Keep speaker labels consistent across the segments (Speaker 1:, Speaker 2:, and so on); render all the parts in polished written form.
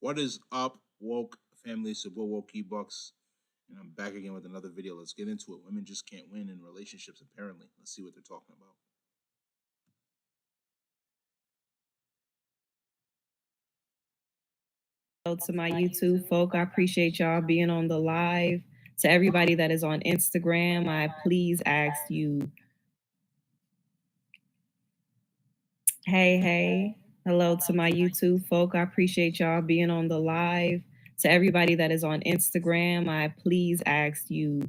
Speaker 1: What is up, woke family? Super woke bucks, and I'm back again with another video. Let's get into it. Women just can't win in relationships, apparently. Let's see what they're talking about.
Speaker 2: To my YouTube folk, I appreciate y'all being on the live. To everybody that is on Instagram, I please ask you, hey. Hello to my YouTube folk. I appreciate y'all being on the live. To everybody that is on Instagram, I please ask you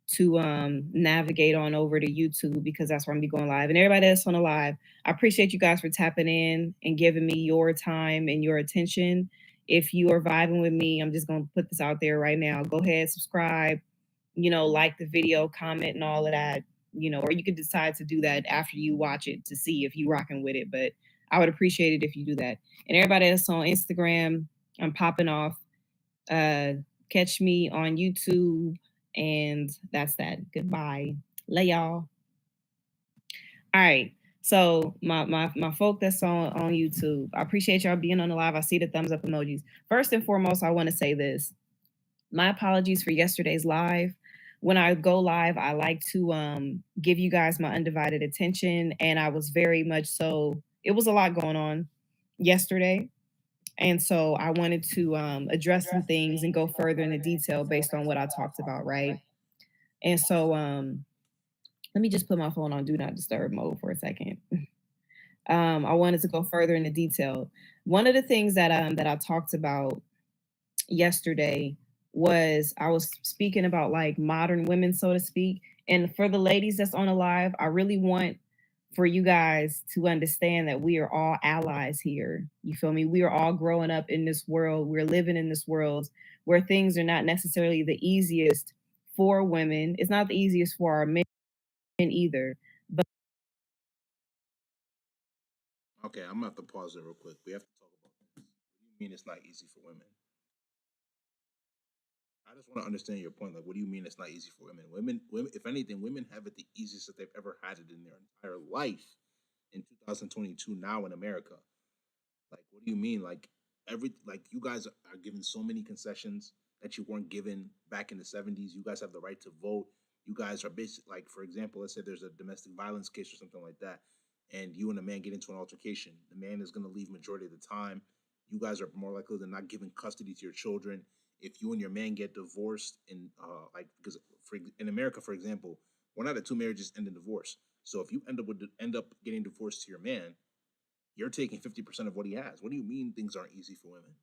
Speaker 2: to navigate on over to YouTube because that's where I'm gonna be going live. And everybody that's on the live, I appreciate you guys for tapping in and giving me your time and your attention. If you are vibing with me, I'm just gonna put this out there right now. Go ahead, subscribe, like the video, comment, and all of that. Or you could decide to do that after you watch it to see if you rocking with it. But I would appreciate it if you do that. And everybody that's on Instagram, I'm popping off. Catch me on YouTube, and that's that. Goodbye. Love y'all. All right. So my folk that's on YouTube, I appreciate y'all being on the live. I see the thumbs up emojis. First and foremost, I want to say this. My apologies for yesterday's live. When I go live, I like to give you guys my undivided attention, and I was very much so. It was a lot going on yesterday, and so I wanted to address some things and go further into detail based on what I talked about, right? And so let me just put my phone on do not disturb mode for a second. I wanted to go further into detail. One of the things that I talked about yesterday was I was speaking about like modern women, so to speak. And for the ladies that's on the live, I really want for you guys to understand that we are all allies here. You feel me? We are all growing up in this world. We're living in this world where things are not necessarily the easiest for women. It's not the easiest for our men either. But
Speaker 1: Okay, I'm gonna have to pause it real quick. We have to talk about this. What do you mean it's not easy for women? I just want to understand your point. Like, what do you mean it's not easy for women? Women. If anything, women have it the easiest that they've ever had it in their entire life in 2022 now in America. Like, what do you mean? Like you guys are given so many concessions that you weren't given back in the 70s. You guys have the right to vote. You guys are basically like, for example, let's say there's a domestic violence case or something like that, and you and a man get into an altercation. The man is going to leave majority of the time. You guys are more likely than not giving custody to your children. If you and your man get divorced in like because for in America, for example, one out of two marriages end in divorce. So if you end up getting divorced to your man, you're taking 50% of what he has. What do you mean things aren't easy for women?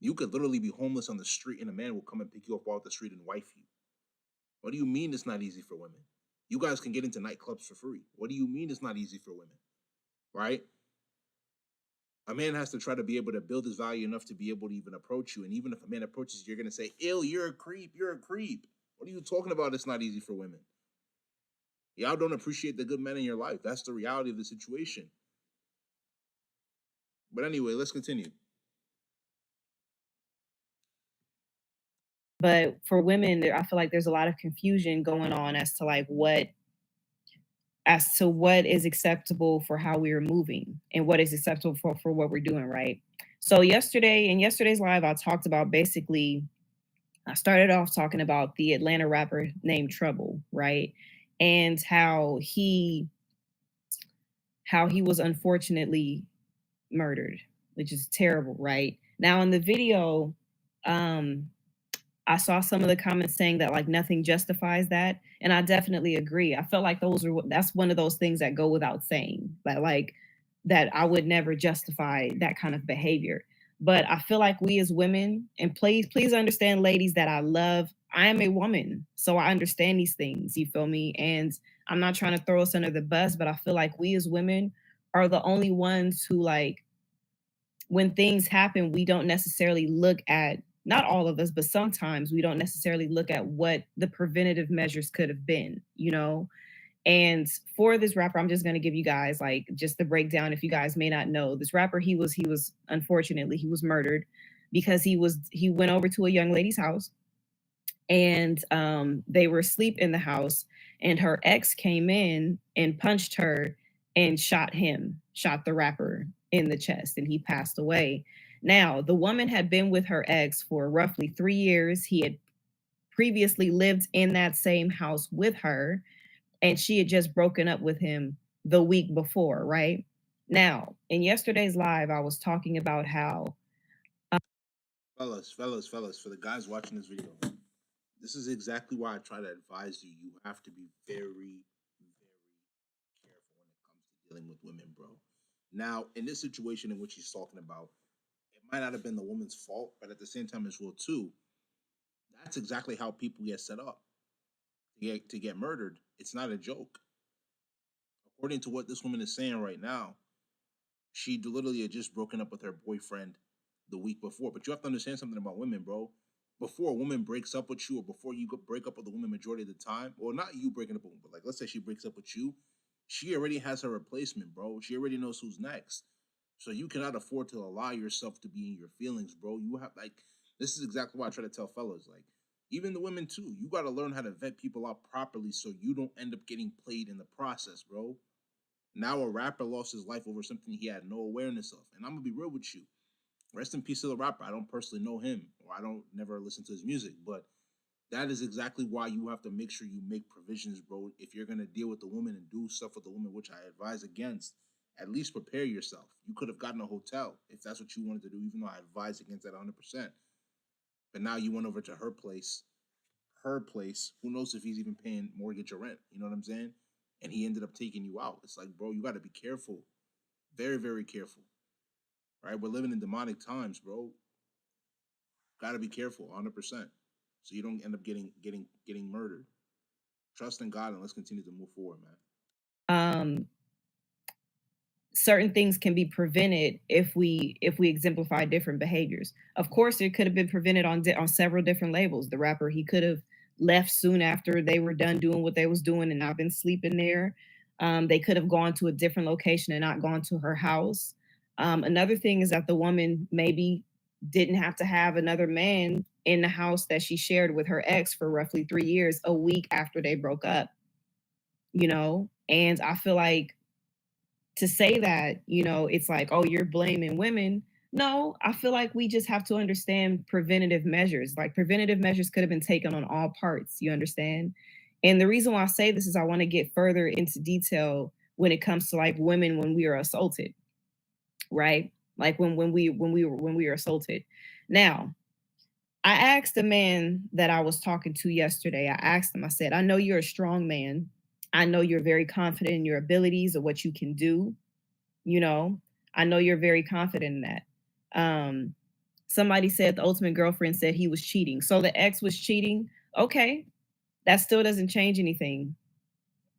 Speaker 1: You could literally be homeless on the street and a man will come and pick you up off the street and wife you. What do you mean it's not easy for women? You guys can get into nightclubs for free. What do you mean it's not easy for women? Right? A man has to try to be able to build his value enough to be able to even approach you. And even if a man approaches you, you're going to say, ill, you're a creep. You're a creep. What are you talking about? It's not easy for women. Y'all don't appreciate the good men in your life. That's the reality of the situation. But anyway, let's continue.
Speaker 2: but for women, I feel like there's a lot of confusion going on as to what is acceptable for how we are moving and what is acceptable for what we're doing, right? So yesterday's live, I talked about basically I started off talking about the Atlanta rapper named Trouble, right? And how he was unfortunately murdered, which is terrible, right? Now in the video, um, I saw some of the comments saying that like nothing justifies that, and I definitely agree. I felt like that's one of those things that go without saying, that I would never justify that kind of behavior. But I feel like we as women, and please understand, ladies, that I love. I am a woman, so I understand these things. You feel me? And I'm not trying to throw us under the bus, but I feel like we as women are the only ones who like when things happen, we don't necessarily look at, not all of us, but sometimes we don't necessarily look at what the preventative measures could have been. And for this rapper, I'm just gonna give you guys like just the breakdown. If you guys may not know, this rapper, he was unfortunately he was murdered because he went over to a young lady's house, and they were asleep in the house, and her ex came in and punched her and shot the rapper in the chest, and he passed away. Now, the woman had been with her ex for roughly 3 years. He had previously lived in that same house with her, and she had just broken up with him the week before, right? Now, in yesterday's live, I was talking about how
Speaker 1: Fellas, for the guys watching this video, this is exactly why I try to advise you. You have to be very, very careful when it comes to dealing with women, bro. Now, in this situation in which he's talking about, it might not have been the woman's fault, but at the same time as well, too, that's exactly how people get set up to get murdered. It's not a joke. According to what this woman is saying right now, she literally had just broken up with her boyfriend the week before. But you have to understand something about women, bro. Before a woman breaks up with you, or before you break up with a woman, majority of the time, or not you breaking up with a woman, but like let's say she breaks up with you, she already has her replacement, bro. She already knows who's next. So you cannot afford to allow yourself to be in your feelings, bro. You have like this is exactly why I try to tell fellas, like even the women too. You got to learn how to vet people out properly so you don't end up getting played in the process, bro. Now a rapper lost his life over something he had no awareness of. And I'm gonna be real with you. Rest in peace to the rapper. I don't personally know him, or I don't never listen to his music, but that is exactly why you have to make sure you make provisions, bro. If you're gonna deal with the woman and do stuff with the woman, which I advise against, at least prepare yourself. You could have gotten a hotel if that's what you wanted to do, even though I advise against that 100%. But now you went over to her place. Her place. Who knows if he's even paying mortgage or rent? You know what I'm saying? And he ended up taking you out. It's like, bro, you got to be careful, very, very careful. Right? We're living in demonic times, bro. Got to be careful, 100%, so you don't end up getting murdered. Trust in God and let's continue to move forward, man.
Speaker 2: um certain things can be prevented if we exemplify different behaviors. Of course, it could have been prevented on several different labels. The rapper, he could have left soon after they were done doing what they was doing and not been sleeping there. They could have gone to a different location and not gone to her house. Another thing is that the woman maybe didn't have to have another man in the house that she shared with her ex for roughly 3 years, a week after they broke up. And I feel like to say that, it's like, oh, you're blaming women. No, I feel like we just have to understand preventative measures. Like preventative measures could have been taken on all parts, you understand? And the reason why I say this is I want to get further into detail when it comes to like women when we are assaulted, right? Like when we were assaulted. Now, I asked the man that I was talking to yesterday, I asked him, I said, I know you're a strong man. I know you're very confident in your abilities or what you can do. You know, I know you're very confident in that. Um, Somebody said the ultimate girlfriend said he was cheating. So the ex was cheating. Okay, that still doesn't change anything.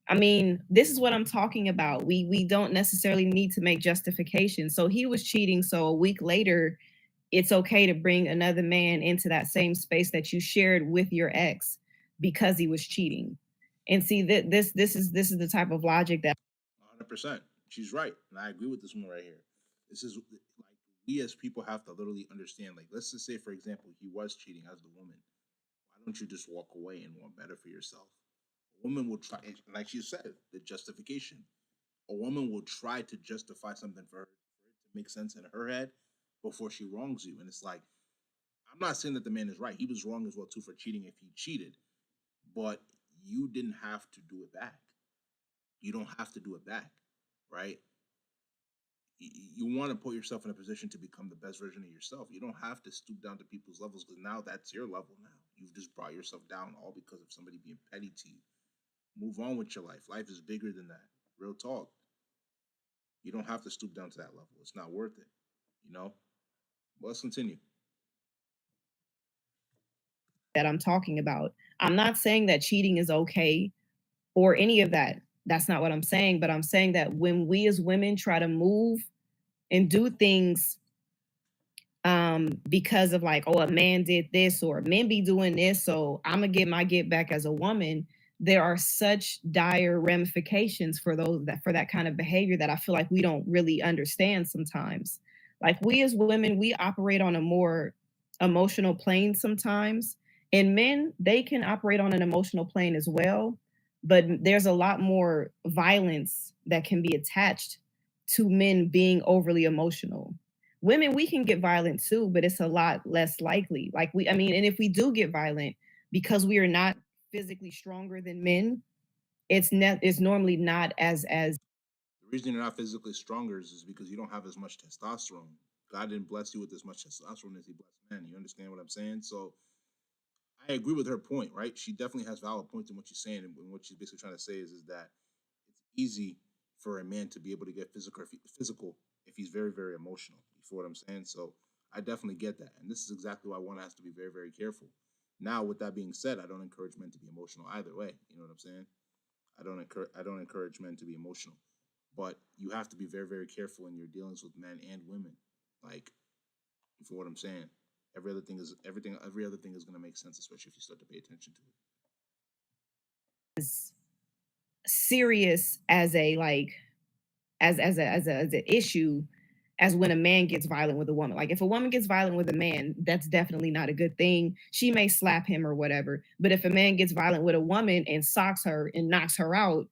Speaker 2: I mean, this is what I'm talking about. We don't necessarily need to make justification. So he was cheating. So a week later, it's okay to bring another man into that same space that you shared with your ex because he was cheating. And see that this is the type of logic that
Speaker 1: 100%. She's right, and I agree with this one right here. This is like we as people have to literally understand. Like, let's just say, for example, he was cheating as the woman. Why don't you just walk away and want better for yourself? A woman will try, like she said, the justification. A woman will try to justify something for it to make sense in her head before she wrongs you. And it's like, I'm not saying that the man is right. He was wrong as well too for cheating if he cheated, but you didn't have to do it back. You don't have to do it back, right? You want to put yourself in a position to become the best version of yourself. You don't have to stoop down to people's levels because now that's your level now. You've just brought yourself down all because of somebody being petty to you. Move on with your life. Life is bigger than that. Real talk. You don't have to stoop down to that level. It's not worth it. You know? Well, let's continue.
Speaker 2: I'm talking about. I'm not saying that cheating is okay or any of that. That's not what I'm saying, but I'm saying that when we as women try to move and do things because of like, oh, a man did this or men be doing this, so I'm gonna get my get back as a woman. There are such dire ramifications for that kind of behavior that I feel like we don't really understand sometimes. Like we as women, we operate on a more emotional plane sometimes, and men they can operate on an emotional plane as well, but there's a lot more violence that can be attached to men being overly emotional. Women, we can get violent too, but it's a lot less likely. Like we, I mean, and if we do get violent, because we are not physically stronger than men, it's normally not as
Speaker 1: The reason you're not physically stronger is because you don't have as much testosterone. God didn't bless you with as much testosterone as He blessed men. You understand what I'm saying? So I agree with her point, right? She definitely has valid points in what she's saying, and what she's basically trying to say is that it's easy for a man to be able to get physical if he's very, very emotional. You feel what I'm saying? So I definitely get that, and this is exactly why one has to be very, very careful. Now, with that being said, I don't encourage men to be emotional either way. You know what I'm saying? I don't encourage men to be emotional, but you have to be very, very careful in your dealings with men and women. Like, for what I'm saying, every other thing is going to make sense, especially if you start to pay attention to it.
Speaker 2: serious as a like as an issue as when a man gets violent with a woman. Like if a woman gets violent with a man, that's definitely not a good thing. She may slap him or whatever. But if a man gets violent with a woman and socks her and knocks her out,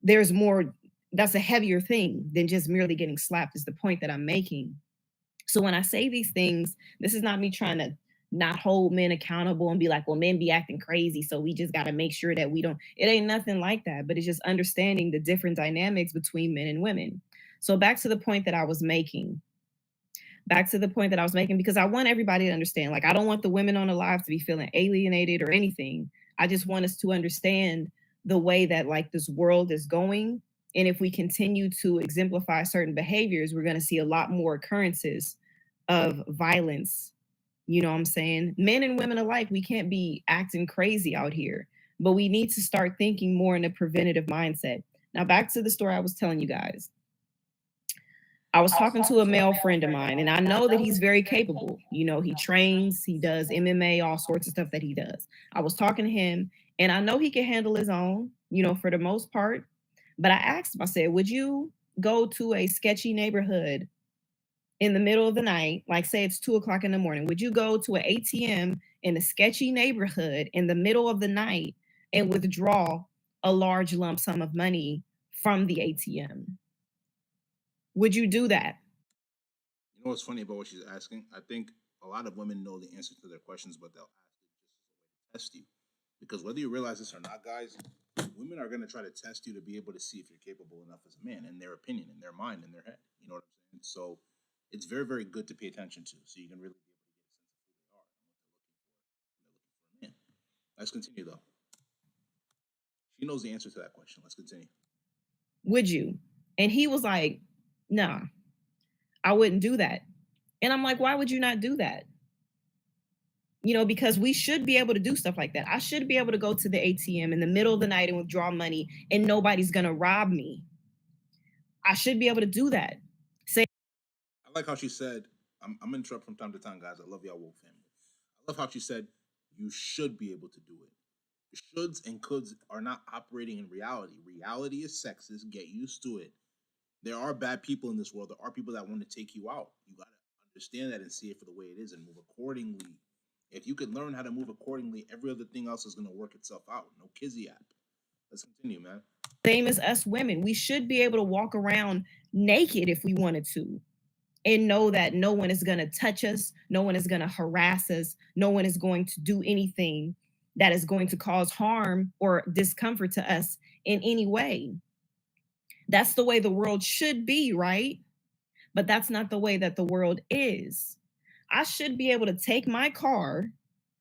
Speaker 2: there's more, that's a heavier thing than just merely getting slapped, is the point that I'm making. So when I say these things, this is not me trying to not hold men accountable and be like, well, men be acting crazy. So we just got to make sure that we don't, it ain't nothing like that, but it's just understanding the different dynamics between men and women. So back to the point that I was making, because I want everybody to understand, like, I don't want the women on the live to be feeling alienated or anything. I just want us to understand the way that like this world is going. And if we continue to exemplify certain behaviors, we're going to see a lot more occurrences of violence. You know what I'm saying? Men and women alike, we can't be acting crazy out here, but we need to start thinking more in a preventative mindset. Now, back to the story I was telling you guys. I was talking to a male friend of mine, and I know that he's very capable. You know, he trains, he does MMA, all sorts of stuff that he does. I was talking to him, and I know he can handle his own, you know, for the most part. But I asked him, I said, would you go to a sketchy neighborhood in the middle of the night, like say it's 2 o'clock in the morning? Would you go to an ATM in a sketchy neighborhood in the middle of the night and withdraw a large lump sum of money from the ATM? Would you do that?
Speaker 1: You know what's funny about what she's asking? I think a lot of women know the answer to their questions, but they'll ask it just as a way to test you. Because whether you realize this or not, guys, women are going to try to test you to be able to see if you're capable enough as a man, in their opinion, in their mind, in their head. You know what I'm saying? So it's very, very good to pay attention to, so you can really be able to get a sense of who they are and what they're looking for when they're looking for a man. Let's continue, though. She knows the answer to that question. Let's continue.
Speaker 2: Would you? And he was like, nah, I wouldn't do that. And I'm like, why would you not do that? You know, because we should be able to do stuff like that. I should be able to go to the ATM in the middle of the night and withdraw money, and nobody's going to rob me. I should be able to do that. Say,
Speaker 1: I like how she said, I'm going to interrupt from time to time, guys. I love y'all, Wolf family. I love how she said, you should be able to do it. Shoulds and coulds are not operating in reality. Reality is sexist. Get used to it. There are bad people in this world. There are people that want to take you out. You got to understand that and see it for the way it is and move accordingly. If you can learn how to move accordingly, every other thing else is going to work itself out. No kizzy app. Let's continue, man.
Speaker 2: same as us women. We should be able to walk around naked if we wanted to, and know that no one is going to touch us, no one is going to harass us, no one is going to do anything that is going to cause harm or discomfort to us in any way. That's the way the world should be, right? But that's not the way that the world is. I should be able to take my car,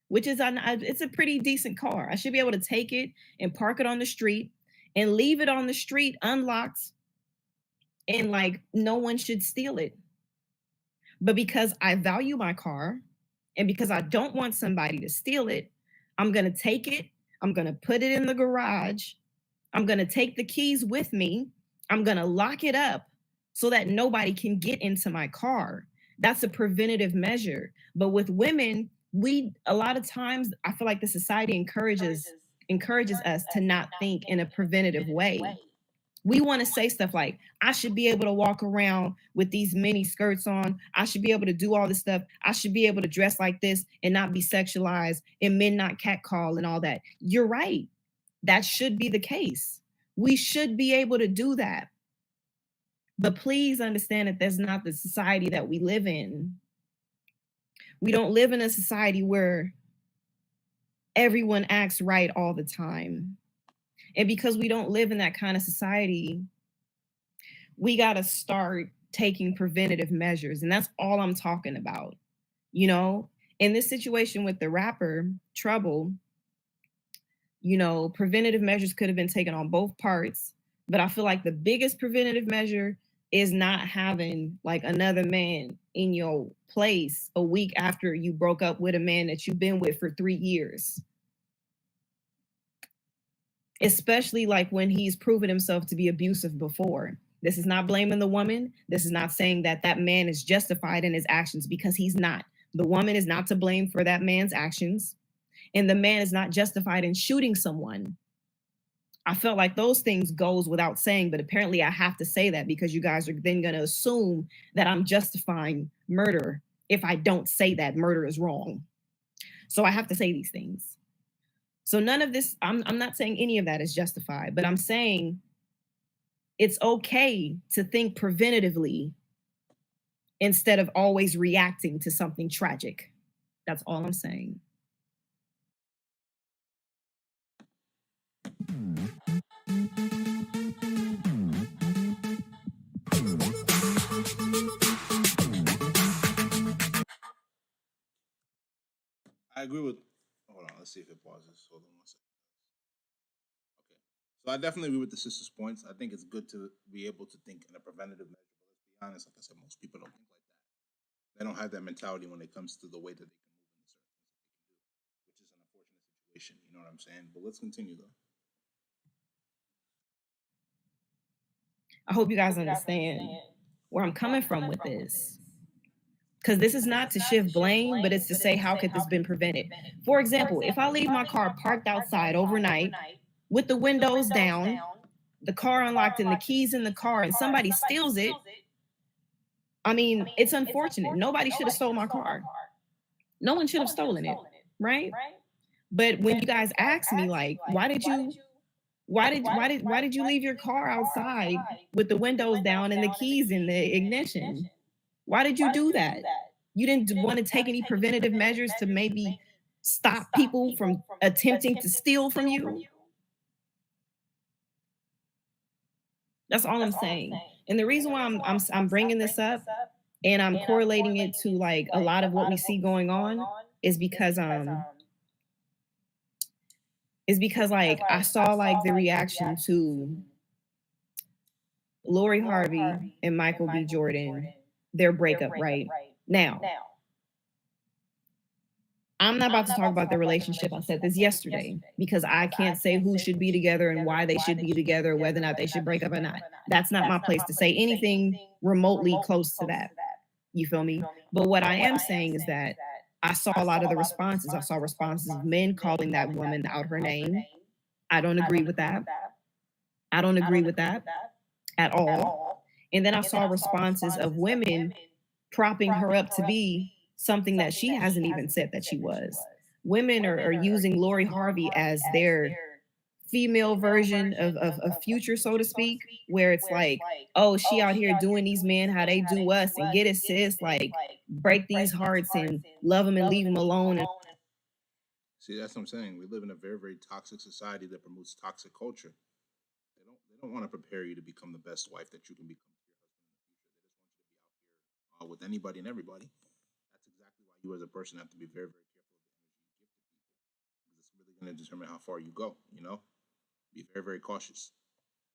Speaker 2: which is it's a pretty decent car. I should be able to take it and park it on the street and leave it on the street unlocked, and like no one should steal it. But because I value my car and because I don't want somebody to steal it, I'm going to take it. I'm going to put it in the garage. I'm going to take the keys with me. I'm going to lock it up so that nobody can get into my car. That's a preventative measure. But with women, we a lot of times I feel like the society encourages us to not think in a preventative way. We want to say stuff like, I should be able to walk around with these mini skirts on. I should be able to do all this stuff. I should be able to dress like this and not be sexualized and men not catcall and all that. You're right. That should be the case. We should be able to do that. But please understand that that's not the society that we live in. We don't live in a society where everyone acts right all the time. And because we don't live in that kind of society, we got to start taking preventative measures. And that's all I'm talking about. You know, in this situation with the rapper Trouble, you know, preventative measures could have been taken on both parts. But I feel like the biggest preventative measure is not having like another man in your place a week after you broke up with a man that you've been with for 3 years. Especially like when he's proven himself to be abusive before. This is not blaming the woman. This is not saying that that man is justified in his actions, because he's not. The woman is not to blame for that man's actions, and the man is not justified in shooting someone. I felt like those things goes without saying, but apparently I have to say that because you guys are then going to assume that I'm justifying murder if I don't say that murder is wrong. So I have to say these things. So none of this, I'm not saying any of that is justified, but I'm saying it's okay to think preventatively instead of always reacting to something tragic. That's all I'm saying.
Speaker 1: I agree with. Hold on, let's see if it pauses. Hold on one second. Okay, so I definitely agree with the sister's points. I think it's good to be able to think in a preventative measure. But let's be honest, like I said, most people don't think like that. They don't have that mentality when it comes to the way that they can move in certain things that they can do, which is an unfortunate situation. You know what I'm saying? But let's continue though.
Speaker 2: I hope you guys understand where I'm coming from with this. Because this is not to shift blame, but it's to say, how could this been prevented? For example, if I leave my car parked outside overnight with the windows down, the car unlocked, and the keys in the car, and somebody steals it, I mean, it's unfortunate. Nobody should have stolen my car. No one should have stolen it, right? But when you guys ask me, like, why did you leave your car outside with the windows down and the keys in the ignition? Why did you do that? You didn't want to take any preventative measures to maybe stop people from attempting to steal from you? That's all I'm saying. And the reason why I'm bringing this up and I'm correlating it to like a lot of what we see going on is because like I saw like the reaction to Lori Harvey and Michael B. Jordan, their breakup, right? Now, I'm not about to talk about their relationship. I said this yesterday because I can't say who should be together and why they should be together, whether or not they should break up or not. That's not my place to say anything remotely close to that. You feel me? But what I am saying is that I saw a lot of the responses. I saw responses of men calling that woman out her name. I don't agree with that. I don't agree with that at all. And then I saw responses of women propping her up to be something that she hasn't even said that she was. Women are using Lori Harvey as their female version of Future, so to speak, where it's like, oh, she out here doing these men how they do us, and get it, sis, like break these hearts and love them and leave them alone.
Speaker 1: See, that's what I'm saying. We live in a very, very toxic society that promotes toxic culture. They don't want to prepare you to become the best wife that you can become to your husband in the future. They just want you to be out here with anybody and everybody. That's exactly why you as a person have to be very, very careful of the energy you give to people, because it's really going to determine how far you go. You know, be very, very cautious.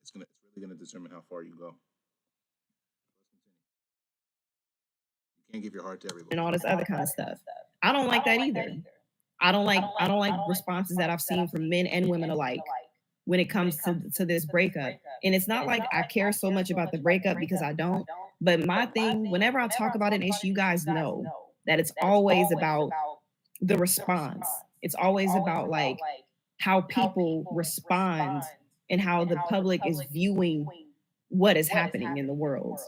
Speaker 1: It's really going to determine how far you go. Let's continue. You can't give your heart to everybody.
Speaker 2: And all this other kind of stuff. I don't like that either. I don't like responses that I've seen from men and women alike when it comes to this breakup. And it's not like I care so much about the breakup, because I don't. But my thing, whenever I talk about an issue, you guys know that it's always about the response. It's always about like how people respond and how the public is viewing what is happening in the world.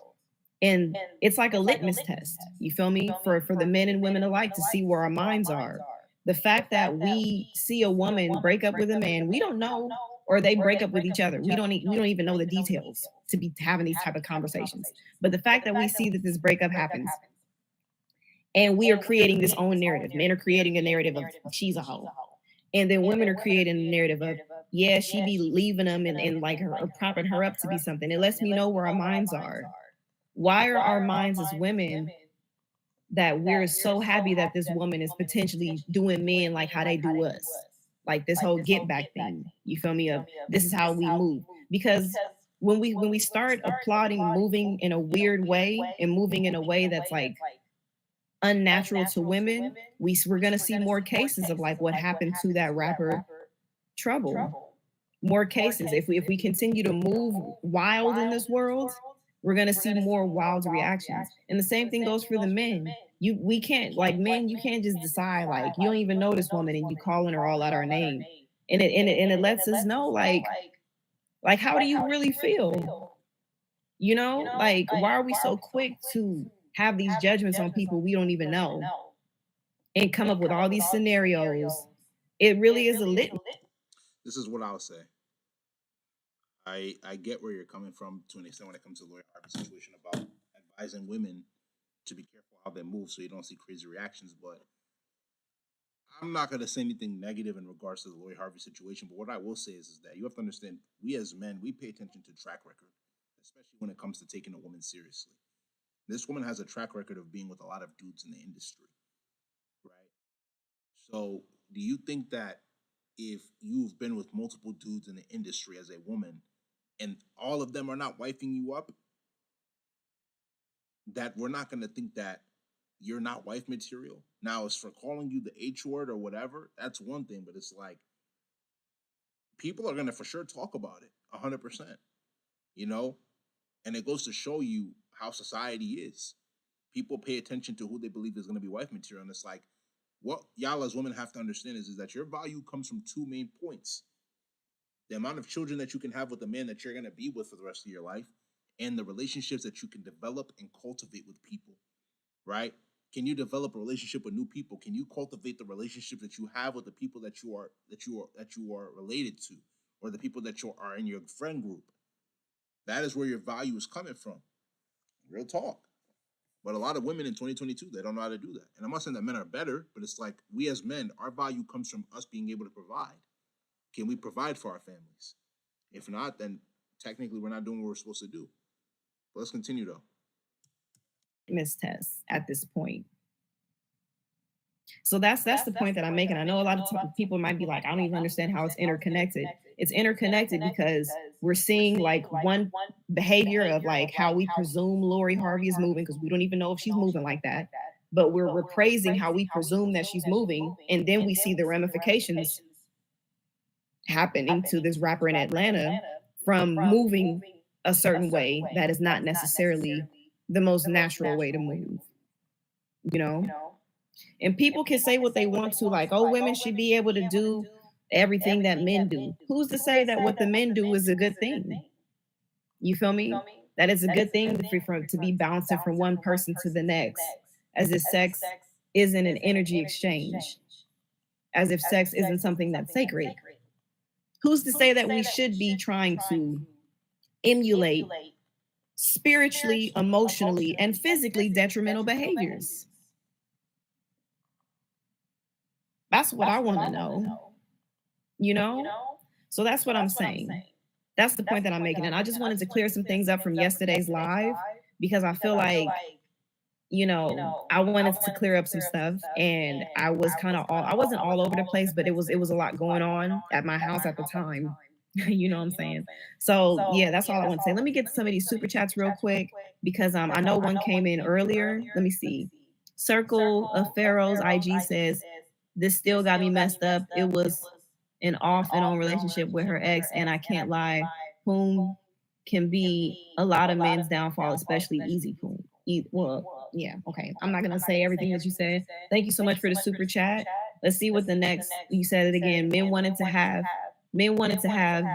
Speaker 2: And it's like a litmus test, you feel me, for the men and women alike to see where our minds are. The fact that we see a woman break up with a man we don't know, or they break up with each other, we don't even know the details. to be having these type of conversations. But the fact that we see that this breakup happens and we are creating this own narrative, men are creating a narrative of she's a hoe. And then women are creating a narrative of, yeah, she be leaving them and like her or propping her up to be something. It lets me know where our minds are. Why are our minds as women that we're so happy that this woman is potentially doing men like how they do us? Like this whole get back thing. You feel me? Of this is how we move. Because when we start applauding moving in a weird way and moving in a way that's like unnatural to women, we're gonna see more cases of like what happened to that rapper Trouble. More cases. If we continue to move wild in this world, we're gonna see more wild reactions. And the same thing goes for the men. We can't like men. You can't just decide like you don't even know this woman and you calling her all out her name. And it lets us know like how do you really feel? You know, like why are we so quick to have these judgments on people we don't even know and come up with all these scenarios? It really is a litmus.
Speaker 1: This is what I'll say. I get where you're coming from to an extent when it comes to the Lori Harvey situation about advising women to be careful how they move so you don't see crazy reactions. But I'm not going to say anything negative in regards to the Lori Harvey situation. But what I will say is that you have to understand we as men, we pay attention to track record, especially when it comes to taking a woman seriously. This woman has a track record of being with a lot of dudes in the industry, right? So do you think that if you've been with multiple dudes in the industry as a woman and all of them are not wifing you up, that we're not going to think that you're not wife material? Now, as for calling you the H word or whatever, that's one thing, but it's like people are going to for sure talk about it 100%, you know? And it goes to show you how society is. People pay attention to who they believe is going to be wife material. And it's like, what y'all as women have to understand is that your value comes from two main points: the amount of children that you can have with the man that you're going to be with for the rest of your life, and the relationships that you can develop and cultivate with people, right? Can you develop a relationship with new people? Can you cultivate the relationship that you have with the people that you are related to, or the people that you are in your friend group? That is where your value is coming from. Real talk. But a lot of women in 2022, they don't know how to do that. And I'm not saying that men are better, but it's like we as men, our value comes from us being able to provide. Can we provide for our families? If not, then technically we're not doing what we're supposed to do. But let's continue though.
Speaker 2: Test at this point. So that's the point that I'm making. I know a lot of people might be like, I don't even understand how it's interconnected. It's interconnected because we're seeing like one behavior of like how we presume Lori Harvey is moving because we don't even know if she's moving like that. But we're praising how we presume that she's moving, and then we see the ramifications happening to this rapper in Atlanta from moving a certain way that is not necessarily the most natural way to move, you know? And people can say what they want to, like, oh, women should be able to do everything that men do. Who's to say that what the men do is a good thing? You feel me? That is a good thing to be bouncing from one person to the next, as if sex isn't an energy exchange, as if sex isn't something that's sacred. Who's to say that we should be trying to emulate spiritually, emotionally, and physically detrimental behaviors? That's what I want to know, you know? So that's what I'm saying. That's the point that I'm making. And I just wanted to clear some things up from yesterday's live because I feel like, I wanted to clear up some stuff and I was I wasn't all over the place, but it was a lot going on at my house at the time. You know what I'm saying? So yeah, that's all I want to say. Let me get to some of these super chats real quick because I know one came in earlier. Let me see. Circle of Pharaoh's IG says, this still got me messed up. It was an off and on relationship with her ex, and I can't lie, Poom can be a lot of men's downfall, especially Easy Poom. Well, yeah, okay. I'm not gonna say everything that you said. Thank you so much for the super chat. Let's see what the next. You said it again. Men wanted to have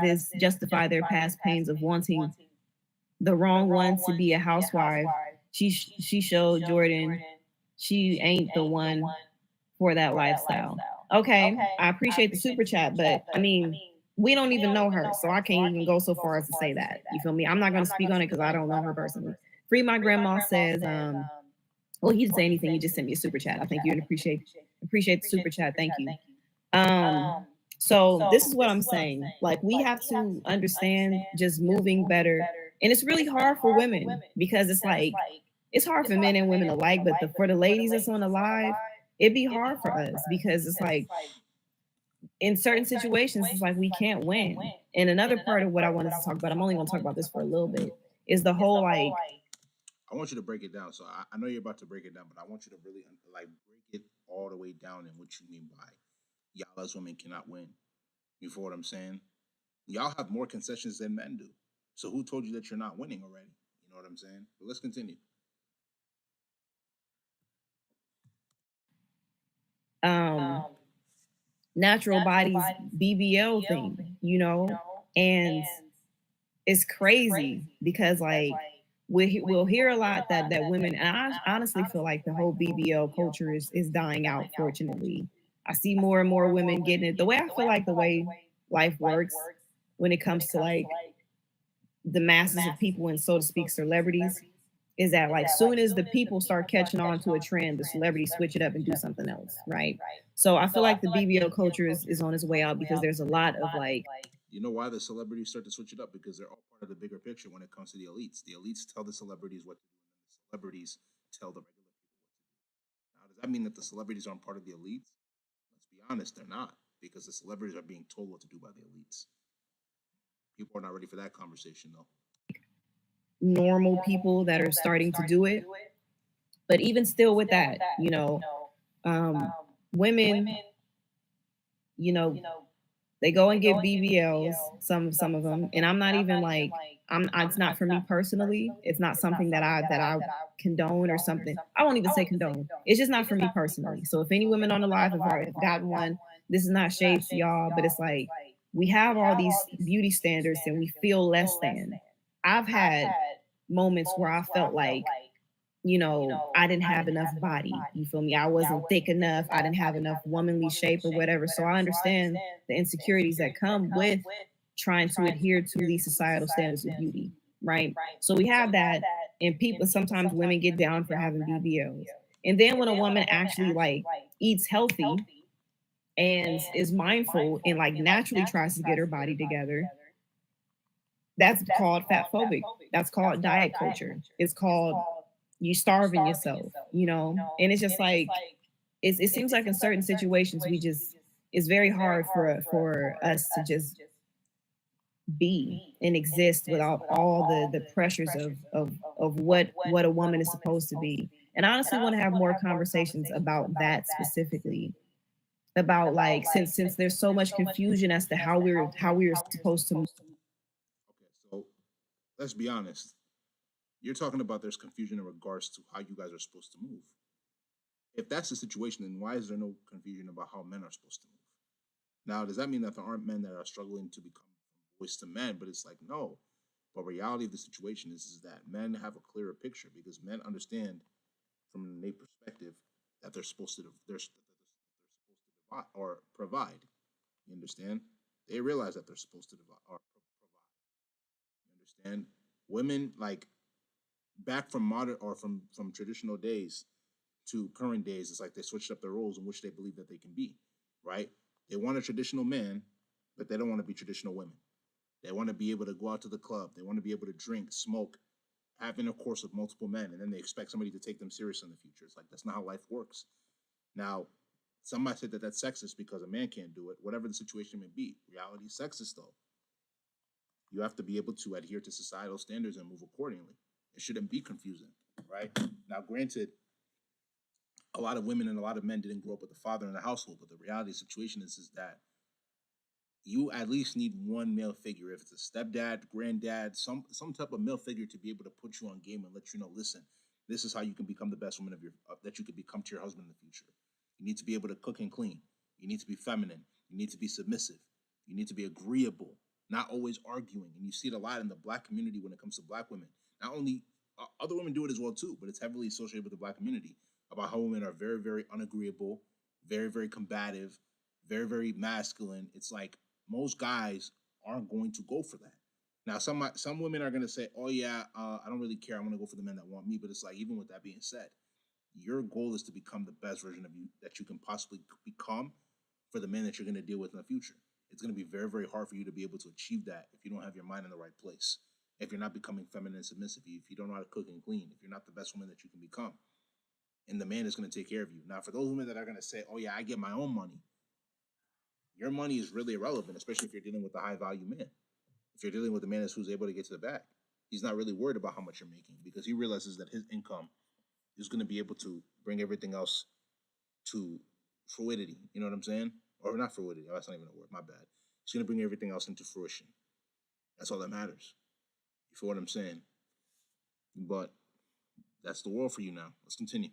Speaker 2: this justify their past pains of wanting the wrong one to be a housewife. She showed Jordan she ain't the one for that lifestyle. Okay, I appreciate the super chat, but I mean, we don't even know her, so I can't even go so far as to say that. You feel me? I'm not going to speak on it because I don't know her personally. Free my grandma says, well, he didn't say anything. He just sent me a super chat. I thank you and appreciate the super chat. Thank you. Um, so this is what I'm saying. Like we have to understand just moving better, and it's really hard for women because it's like it's hard for men and women alike, but for the ladies that's on the live, it'd be hard for us because it's like in certain situations, it's like we can't win. And another part of what I wanted to talk about, I'm only going to talk about this for a little bit, is the whole like
Speaker 1: I want you to break it down. So I know you're about to break it down, but I want you to really like break it all the way down and what you mean by y'all as women cannot win. You feel what I'm saying? Y'all have more concessions than men do. So who told you that you're not winning already? You know what I'm saying? But let's continue.
Speaker 2: um natural bodies BBL thing, and it's crazy because like we'll hear a lot that women, and I honestly feel like the whole BBL culture is dying out. Fortunately, I see more and more women getting it. The way I feel like the way life works when it comes to like the masses of people and so to speak celebrities is that like soon as the people start catching on to a trend, the celebrities switch it up and do something else, right? So I feel like the BBL culture is on its way out because there's a lot of like
Speaker 1: You know why the celebrities start to switch it up? Because they're all part of the bigger picture when it comes to the elites. The elites tell the celebrities what to do, and the celebrities tell the regular people what to do. Now, does that mean that the celebrities aren't part of the elites? Let's be honest, they're not, because the celebrities are being told what to do by the elites. People are not ready for that conversation, though.
Speaker 2: normal people that are starting to do it. But even still with that, um, women, you know, they go and get BBLs, some of them, and I'm not even like it's not for me personally. It's not something that I condone or something. I won't even say condone. It's just not for me personally. So if any women on the live have gotten one, this is not shade to y'all, but it's like we have all these beauty standards and we feel less than. I've had moments where I felt like I didn't have enough body. You feel me? I wasn't thick enough. I didn't have enough womanly shape or whatever. So I understand the insecurities that come with trying to adhere to these societal standards of beauty, right? So we have that, and people sometimes women get down for having BBLs. And then when a woman actually like eats healthy and is mindful and like naturally tries to get her body together, that's called fat phobic. That's called diet culture. It's called you starving yourself, and it's just like it seems like in certain situations we just it's very hard for us to just be and exist without all the pressures of what a woman is supposed to be. And I honestly want to have more conversations about that specifically, about like since there's so much confusion as to how we're supposed to.
Speaker 1: Okay, so let's be honest. You're talking about there's confusion in regards to how you guys are supposed to move. If that's the situation, then why is there no confusion about how men are supposed to move? Now, does that mean that there aren't men that are struggling to become voice to men? But it's like, no. But reality of the situation is that men have a clearer picture because men understand from their perspective that they're supposed to divide or provide. You understand? They realize that they're supposed to divide or provide. You understand? Women like back from modern or from traditional days to current days, it's like they switched up their roles in which they believe that they can be. Right? They want a traditional man, but they don't want to be traditional women. They want to be able to go out to the club. They want to be able to drink, smoke, have intercourse with multiple men, and then they expect somebody to take them serious in the future. It's like that's not how life works. Now, some might say that that's sexist because a man can't do it. Whatever the situation may be, reality is sexist though. You have to be able to adhere to societal standards and move accordingly. It shouldn't be confusing, right? Now, granted, a lot of women and a lot of men didn't grow up with a father in the household, but the reality of the situation is that you at least need one male figure. If it's a stepdad, granddad, some type of male figure to be able to put you on game and let you know, listen, this is how you can become the best woman of your that you could become to your husband in the future. You need to be able to cook and clean. You need to be feminine. You need to be submissive. You need to be agreeable, not always arguing. And you see it a lot in the black community when it comes to black women. Not only other women do it as well too, but it's heavily associated with the black community about how women are very, very unagreeable, very, very combative, very, very masculine. It's like most guys aren't going to go for that. Now, some women are going to say, "Oh yeah, I don't really care. I'm going to go for the men that want me." But it's like, even with that being said, your goal is to become the best version of you that you can possibly become for the men that you're going to deal with in the future. It's going to be very, very hard for you to be able to achieve that if you don't have your mind in the right place. If you're not becoming feminine and submissive, if you don't know how to cook and clean, if you're not the best woman that you can become, and the man is going to take care of you. Now, for those women that are going to say, "Oh yeah, I get my own money," your money is really irrelevant, especially if you're dealing with a high value man. If you're dealing with a man who's able to get to the back, he's not really worried about how much you're making because he realizes that his income is going to be able to bring everything else to fluidity. You know what I'm saying? Or not fluidity. Oh, that's not even a word. My bad. It's going to bring everything else into fruition. That's all that matters. You feel what I'm saying? But that's the world for you now. Let's continue.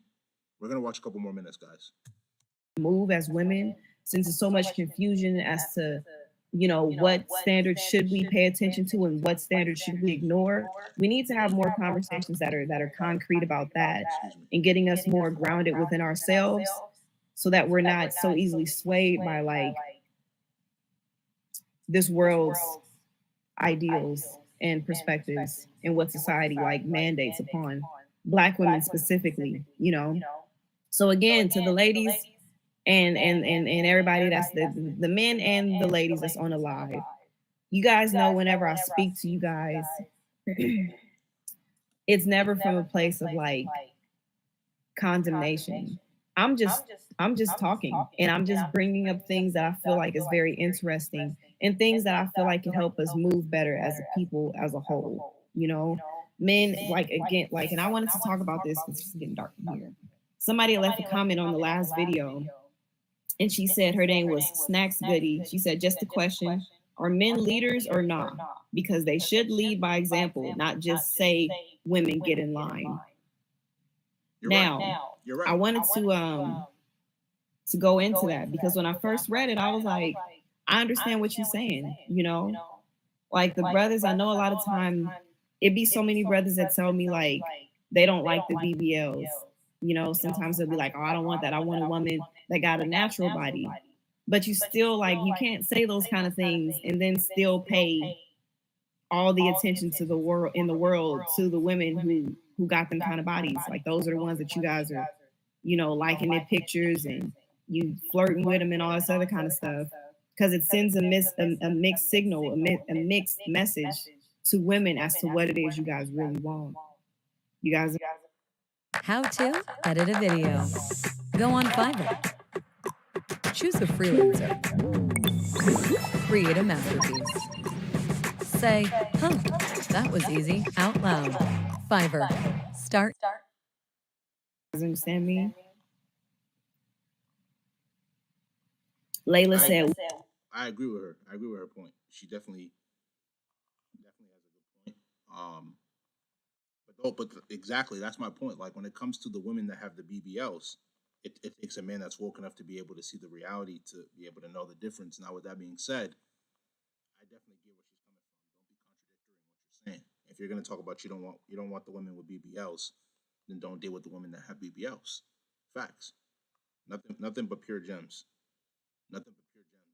Speaker 1: We're going to watch a couple more minutes, guys.
Speaker 2: Move as women, since there's so much confusion as to, what standards should we pay attention to and what standards should we ignore. We need to have more conversations that are concrete about that
Speaker 1: Excuse me.
Speaker 2: and getting us more grounded within ourselves so that we're not so easily swayed by like this world's ideals and perspectives and what society like mandates upon black women specifically. So again, to the ladies and everybody that's the men and the ladies that's on the live, you guys know whenever I speak to you guys, it's never from a place of like condemnation. I'm just I'm just talking and I'm just bringing up things that I feel like is very interesting and things that I feel like can help us move better as a people as a whole. Men, like, again, like, and I wanted to talk about this because it's getting dark in here. Somebody left a comment on the last video and she said her name was Snacks Goody. She said, just a question: are men leaders or not? Because they should lead by example, not just say women get in line.
Speaker 1: You're
Speaker 2: Now,
Speaker 1: right. You're right.
Speaker 2: I wanted to go into that because when I first read it, I was like, I understand what you're saying. Like the brothers, I know a lot of time it be so many brothers that tell me like they don't like the BBLs. Sometimes they'll be like, oh, I don't want that. I want a woman that got a natural body. But you still like you can't say those kind of things and then still pay all the attention to the world in the world to the women who got them kind of bodies. Like those are the ones that you guys are, liking their pictures and you flirting with them and all this other kind of stuff. Because it sends a mixed signal, a mixed message to women as to what it is you guys really want. You guys.
Speaker 3: How to edit a video. Go on Fiverr. Choose a freelancer. Create a masterpiece. Say, huh, that was easy, out loud. Fiverr. Start.
Speaker 2: Understand me? Layla said,
Speaker 1: I agree with her. I agree with her point. She definitely has a good point. But exactly, that's my point. Like when it comes to the women that have the BBLs, it takes a man that's woke enough to be able to see the reality, to be able to know the difference. Now, with that being said, I definitely get where she's coming from. Don't be contradictory in what you're saying. If you're going to talk about you don't want the women with BBLs, then don't deal with the women that have BBLs. Facts. Nothing but pure gems. Nothing but pure gems.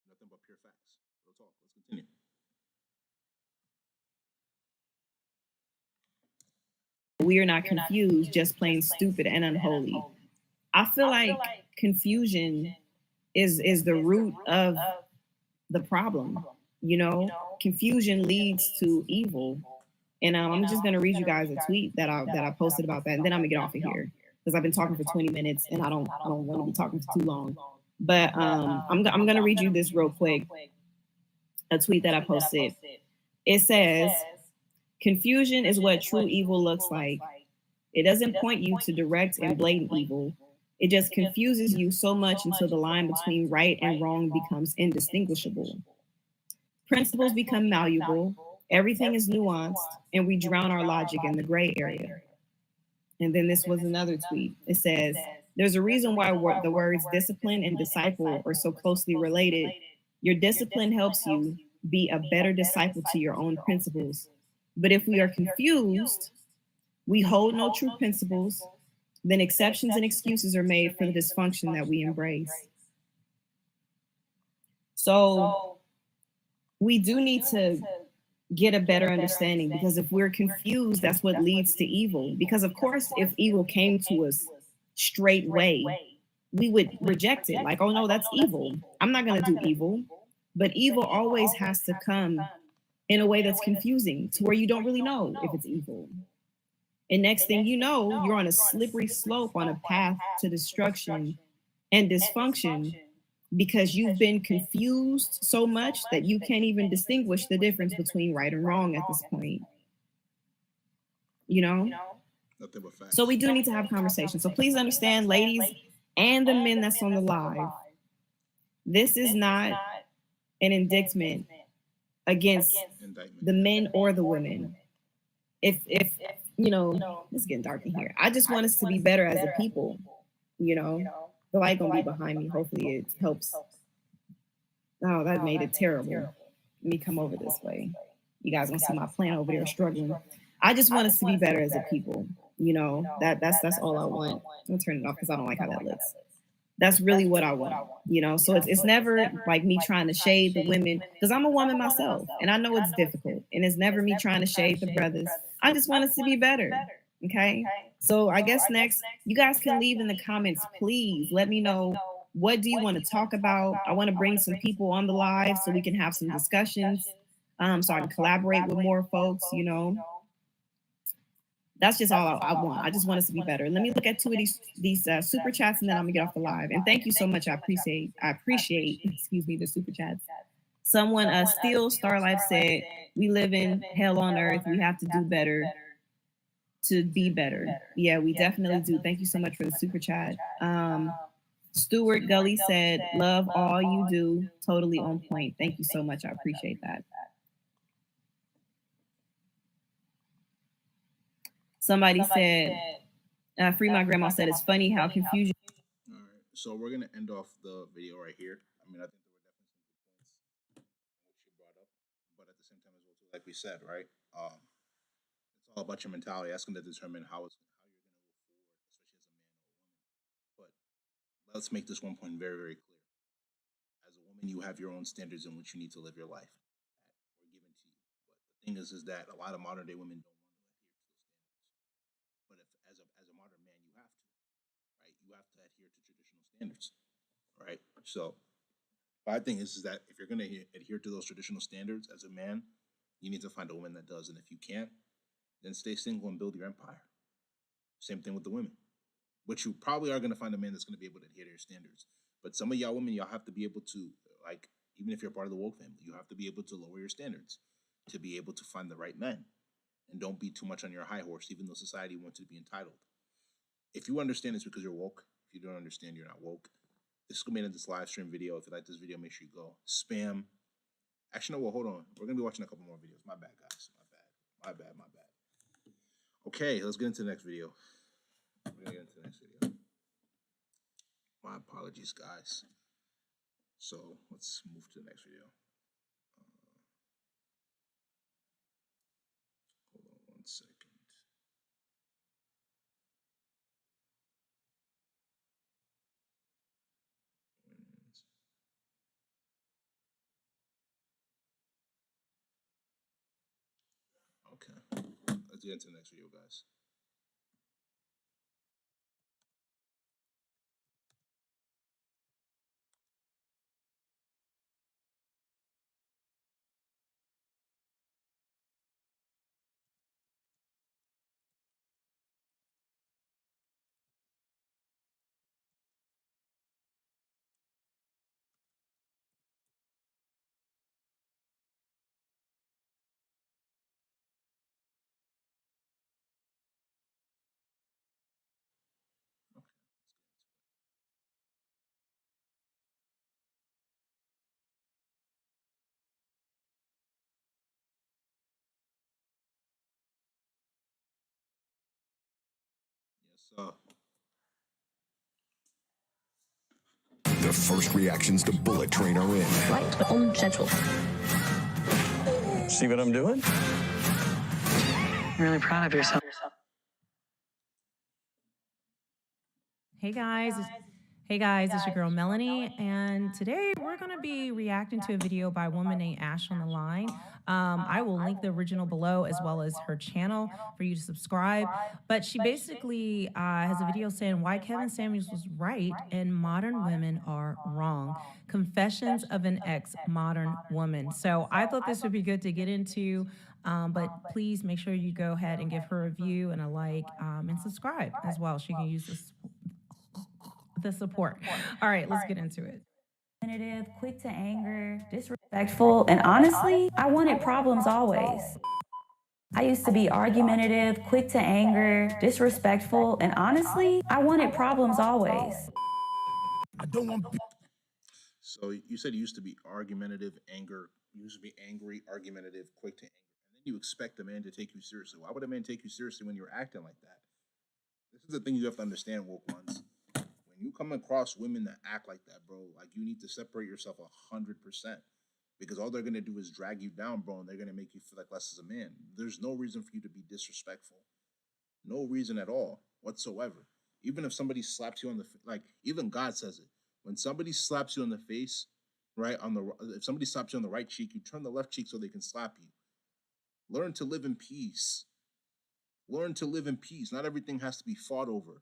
Speaker 1: Nothing but facts. Nothing but pure facts. Real talk. Let's continue.
Speaker 2: we are not confused, just plain stupid and unholy. I feel like confusion is the root of the problem. Confusion leads to evil. And I'm just gonna read you guys a tweet that I posted about that, and then I'm gonna get off of here because I've been talking for 20 minutes and I don't want to be talking for too long. But I'm gonna read you this real quick. A tweet that I posted. It says, "Confusion is what true evil looks like. It doesn't point you to direct and blatant evil. It just confuses you so much until the line between right and wrong becomes indistinguishable. Principles become malleable, everything is nuanced, and we drown our logic in the gray area." And then this was another tweet. It says, "There's a reason why the words discipline and disciple are so closely related. Your discipline helps you be a better disciple to your own principles. But if we are confused, we hold no true principles, then exceptions and excuses are made for the dysfunction that we embrace. So we do need to get a better understanding, because if we're confused, that's what leads to evil. Because of course, if evil came to us straight way, we would reject it. Like, oh no, that's evil. I'm not going to do evil. But evil always has to come in a way that's confusing, to where you don't really know if it's evil. And next thing you know, you're on a slippery slope on a path to destruction and dysfunction, because you've been confused so much that you can't even distinguish the difference between right and wrong at this point. You know?
Speaker 1: Nothing but facts.
Speaker 2: So we do need to have conversations. So please understand, ladies and the men that's on the live, this is not an indictment against the men or the women. If you know, it's getting dark in here. I just want us to be better as a people, you know. The light gonna be behind me. Hopefully it helps. Oh, that made it terrible. Let me come over this way. You guys gonna see my plant over there struggling. I just want us to be better as a people. You know, that's all I want. I'm gonna turn it off because I don't like how that looks. That's really what I want, you know. So it's never like me trying to shade the women, because I'm a woman myself and I know it's difficult. And it's never me trying to shade the brothers. I just want us to be better. Okay. So I guess next, you guys can leave in the comments, please. Let me know, what do you want to talk about? I want to bring some people on the live so we can have some discussions, so I can collaborate with more folks, you know. That's just all I want. I just want us to be better. Let me look at two of these super chats, and then I'm gonna get off the live. And thank you so much. I appreciate, excuse me, the super chats. Someone, Steel Starlife said, "We live in hell on earth. We have to do better to be better." Yeah, we definitely do. Thank you so much for the super chat. Stuart Gully said, "Love all you do. Totally on point." Thank you so much. I appreciate that. Somebody said, Free My Grandma said, "It's funny how confusion."
Speaker 1: All right, so we're gonna end off the video right here. I mean, I think there were definitely some good points which you brought up, but at the same time as well, too, like we said, right? It's all about your mentality. That's gonna determine how you're gonna move forward, especially as a man or a woman. But let's make this one point very, very clear. As a woman, you have your own standards in which you need to live your life. That were given to you. But the thing is that a lot of modern day women don't want to adhere to those standards. But if as a modern man, you have to, right? You have to adhere to traditional standards, right? So my thing is that if you're gonna adhere to those traditional standards as a man, you need to find a woman that does, and if you can't, then stay single and build your empire. Same thing with the women, which you probably are gonna find a man that's gonna be able to adhere to your standards. But some of y'all women, y'all have to be able to, like, even if you're part of the woke family, you have to be able to lower your standards to be able to find the right men. And don't be too much on your high horse, even though society wants you to be entitled. If you understand, it's because you're woke. If you don't understand, you're not woke. This is going to be in this live stream video. If you like this video, make sure you go spam. Actually, no, well, hold on. We're going to be watching a couple more videos. My bad, guys. My bad. Okay, let's get into the next video. We're going to get into the next video. My apologies, guys. So let's move to the next video. Hold on 1 second. Okay, let's get into the next video, guys. Yes,
Speaker 4: The first reactions to Bullet Train are in.
Speaker 5: Right, but on schedule.
Speaker 6: See what I'm doing?
Speaker 5: I'm really proud of yourself. Hey guys, it's your girl Melanie, and today we're gonna be reacting to a video by a woman named Ash on the line. I will link the original below as well as her channel for you to subscribe. But she basically has a video saying why Kevin Samuels was right and modern women are wrong. Confessions of an ex-modern woman. So I thought this would be good to get into. But please make sure you go ahead and give her a view and a like and subscribe as well. She can use the support. All right, let's get into it.
Speaker 6: Argumentative, quick to anger, disrespectful, and honestly, I wanted problems always. I used to be argumentative, quick to anger, disrespectful, and honestly, I wanted problems always.
Speaker 4: I don't want.
Speaker 1: So you said you used to be argumentative, you used to be angry, argumentative, quick to anger, and then you expect a man to take you seriously. Why would a man take you seriously when you're acting like that? This is the thing you have to understand, woke ones. When you come across women that act like that, bro, like you need to separate yourself 100%, because all they're gonna do is drag you down, bro, and they're gonna make you feel like less as a man. There's no reason for you to be disrespectful, no reason at all whatsoever. Even if somebody slaps you on the like, even God says it. When somebody slaps you on the face, right on the if somebody slaps you on the right cheek, you turn the left cheek so they can slap you. Learn to live in peace. Learn to live in peace. Not everything has to be fought over.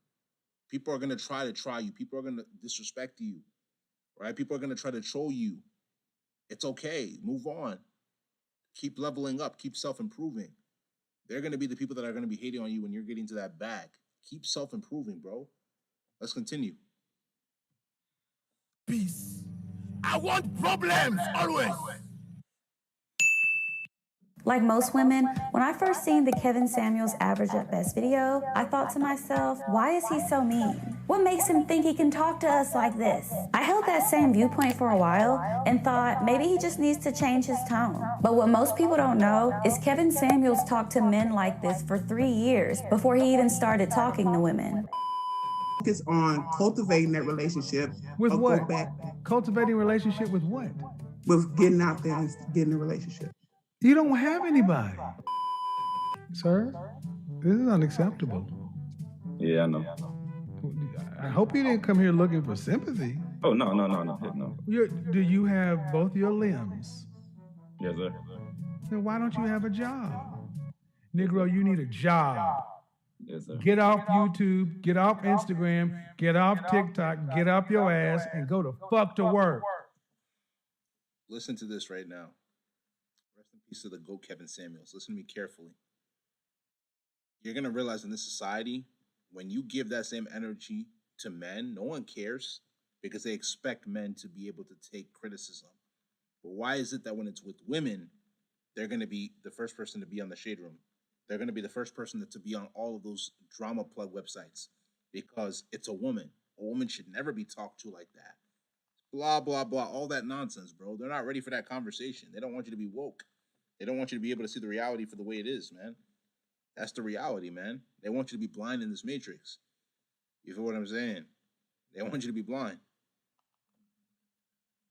Speaker 1: People are gonna try you. People are gonna disrespect you, right? People are gonna try to troll you. It's okay. Move on. Keep leveling up. Keep self-improving. They're gonna be the people that are gonna be hating on you when you're getting to that bag. Keep self-improving, bro. Let's continue.
Speaker 4: Peace. I want problems always.
Speaker 6: Like most women, when I first seen the Kevin Samuels Average at Best video, I thought to myself, why is he so mean? What makes him think he can talk to us like this? I held that same viewpoint for a while and thought maybe he just needs to change his tone. But what most people don't know is Kevin Samuels talked to men like this for 3 years before he even started talking to women.
Speaker 7: Focus on cultivating that relationship.
Speaker 8: With what?
Speaker 7: Go back
Speaker 8: Cultivating relationship with what?
Speaker 7: with getting out there and getting a relationship.
Speaker 8: You don't have anybody. Sir, this is unacceptable.
Speaker 9: Yeah, I know.
Speaker 8: I hope you didn't come here looking for sympathy.
Speaker 9: Oh, no.
Speaker 8: Do you have both your limbs?
Speaker 9: Yes, sir.
Speaker 8: Then why don't you have a job? Negro, you need a job.
Speaker 9: Yes, sir.
Speaker 8: Get off YouTube, get off Instagram, get off TikTok, get up your ass and go to fuck to work.
Speaker 1: Listen to this right now. Rest in peace to the GOAT Kevin Samuels. Listen to me carefully. You're going to realize in this society, when you give that same energy to men, no one cares because they expect men to be able to take criticism. But why is it that when it's with women, they're going to be the first person to be on the Shade Room? They're going to be the first person to be on all of those drama plug websites because it's a woman. A woman should never be talked to like that. Blah, blah, blah, all that nonsense, bro. They're not ready for that conversation. They don't want you to be woke. They don't want you to be able to see the reality for the way it is, man. That's the reality, man. They want you to be blind in this matrix. You feel what I'm saying? They want you to be blind.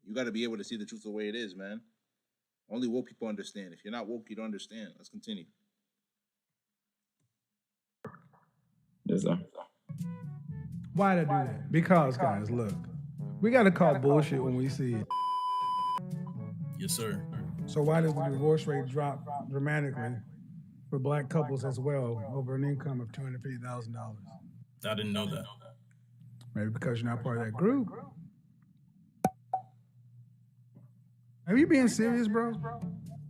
Speaker 1: You got to be able to see the truth the way it is, man. Only woke people understand. If you're not woke, you don't understand. Let's continue.
Speaker 9: Yes, sir.
Speaker 8: Why to do that? Because, guys, look, we got to call bullshit when we see it.
Speaker 10: Yes, sir.
Speaker 8: So why does the divorce rate drop dramatically for black couples as well over an income of $250,000?
Speaker 10: I didn't know that.
Speaker 8: Maybe because you're not part of that group. Are you being serious, bro?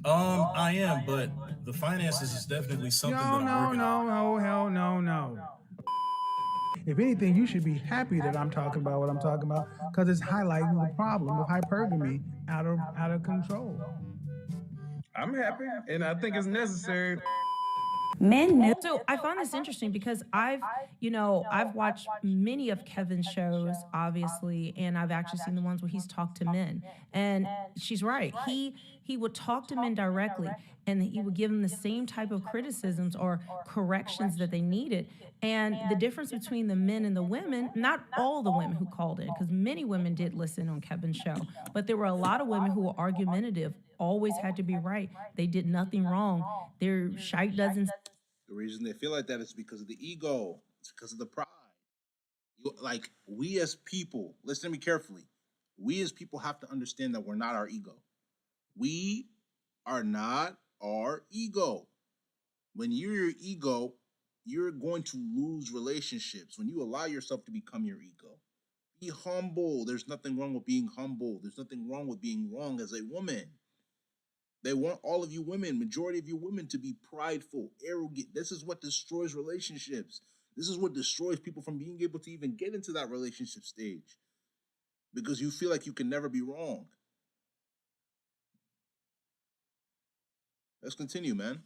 Speaker 10: I am, but the finances is definitely something that I'm working on.
Speaker 8: No. If anything, you should be happy that I'm talking about what I'm talking about because it's highlighting the problem of hypergamy out of control.
Speaker 11: I'm happy, and I think it's necessary.
Speaker 6: Men knew.
Speaker 5: So I found this interesting because I've watched many of Kevin's shows, obviously, and I've actually seen the ones where he's talked to men. And she's right. He would talk to men directly, and he would give them the same type of criticisms or corrections that they needed. And the difference between the men and the women, not all the women who called in, because many women did listen on Kevin's show, but there were a lot of women who were argumentative, always had to be right. They did nothing wrong. Their shite doesn't.
Speaker 1: The reason they feel like that is because of the ego. It's because of the pride. Like, we as people, listen to me carefully. We as people have to understand that we're not our ego. We are not our ego. When you're your ego, you're going to lose relationships when you allow yourself to become your ego. Be humble. There's nothing wrong with being humble. There's nothing wrong with being wrong as a woman. They want all of you women, majority of you women, to be prideful, arrogant. This is what destroys relationships. This is what destroys people from being able to even get into that relationship stage, because you feel like you can never be wrong. Let's continue, man.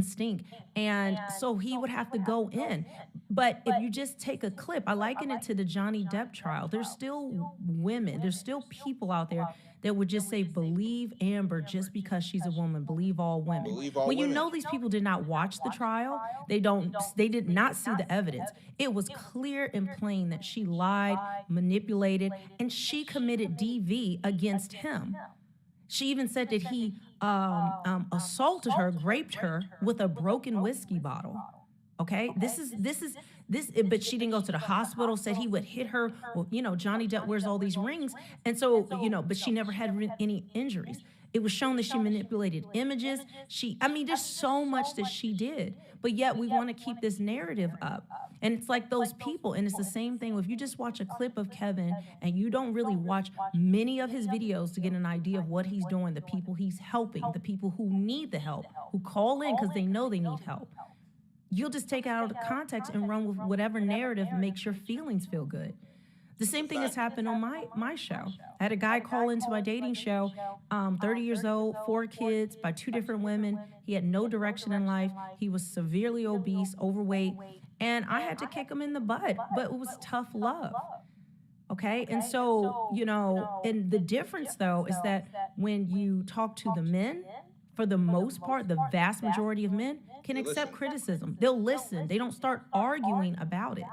Speaker 5: Stink. And so he would have to go in. But if you just take a clip, I liken it to the Johnny Depp trial. There's still women, there's still people out there that would just say, believe Amber just because she's a woman, believe all women.
Speaker 1: Believe all
Speaker 5: When you
Speaker 1: women.
Speaker 5: know these people did not watch the trial, they did not see the evidence. It was clear and plain that she lied, manipulated, and she committed DV against him. She even said that he assaulted her, raped her with a broken whiskey bottle. Okay, this, but she didn't go to the hospital, said he would hit her. Well, Johnny Depp wears all these rings. And so, but she never had any injuries. It was shown that she manipulated images. There's so much that she did, but yet we want to keep this narrative up. And it's like those people, and it's the same thing. If you just watch a clip of Kevin and you don't really watch many of his videos to get an idea of what he's doing, the people he's helping, the people who need the help, who call in because they know they need help, you'll just take it out of context and run with whatever narrative makes your feelings feel good. The same thing has happened on my show. I had a guy call into my dating show, 30 years old, 4 kids by 2 different women. He had no direction in life. He was severely obese, overweight, and I had to kick him in the butt, but it was tough love. Okay, and so, and the difference though is that when you talk to the men, for the most part, the vast majority of men can accept criticism. They'll listen. They don't start arguing about it.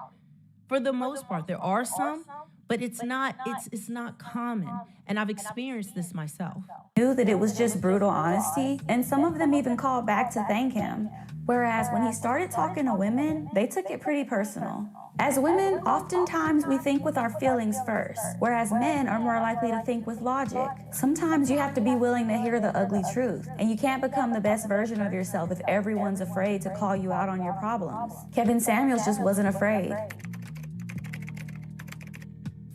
Speaker 5: For the most part, there are some, but it's not common. And I've experienced this myself.
Speaker 6: Knew that it was just brutal honesty, and some of them even called back to thank him. Whereas when he started talking to women, they took it pretty personal. As women, oftentimes we think with our feelings first, whereas men are more likely to think with logic. Sometimes you have to be willing to hear the ugly truth, and you can't become the best version of yourself if everyone's afraid to call you out on your problems. Kevin Samuels just wasn't afraid.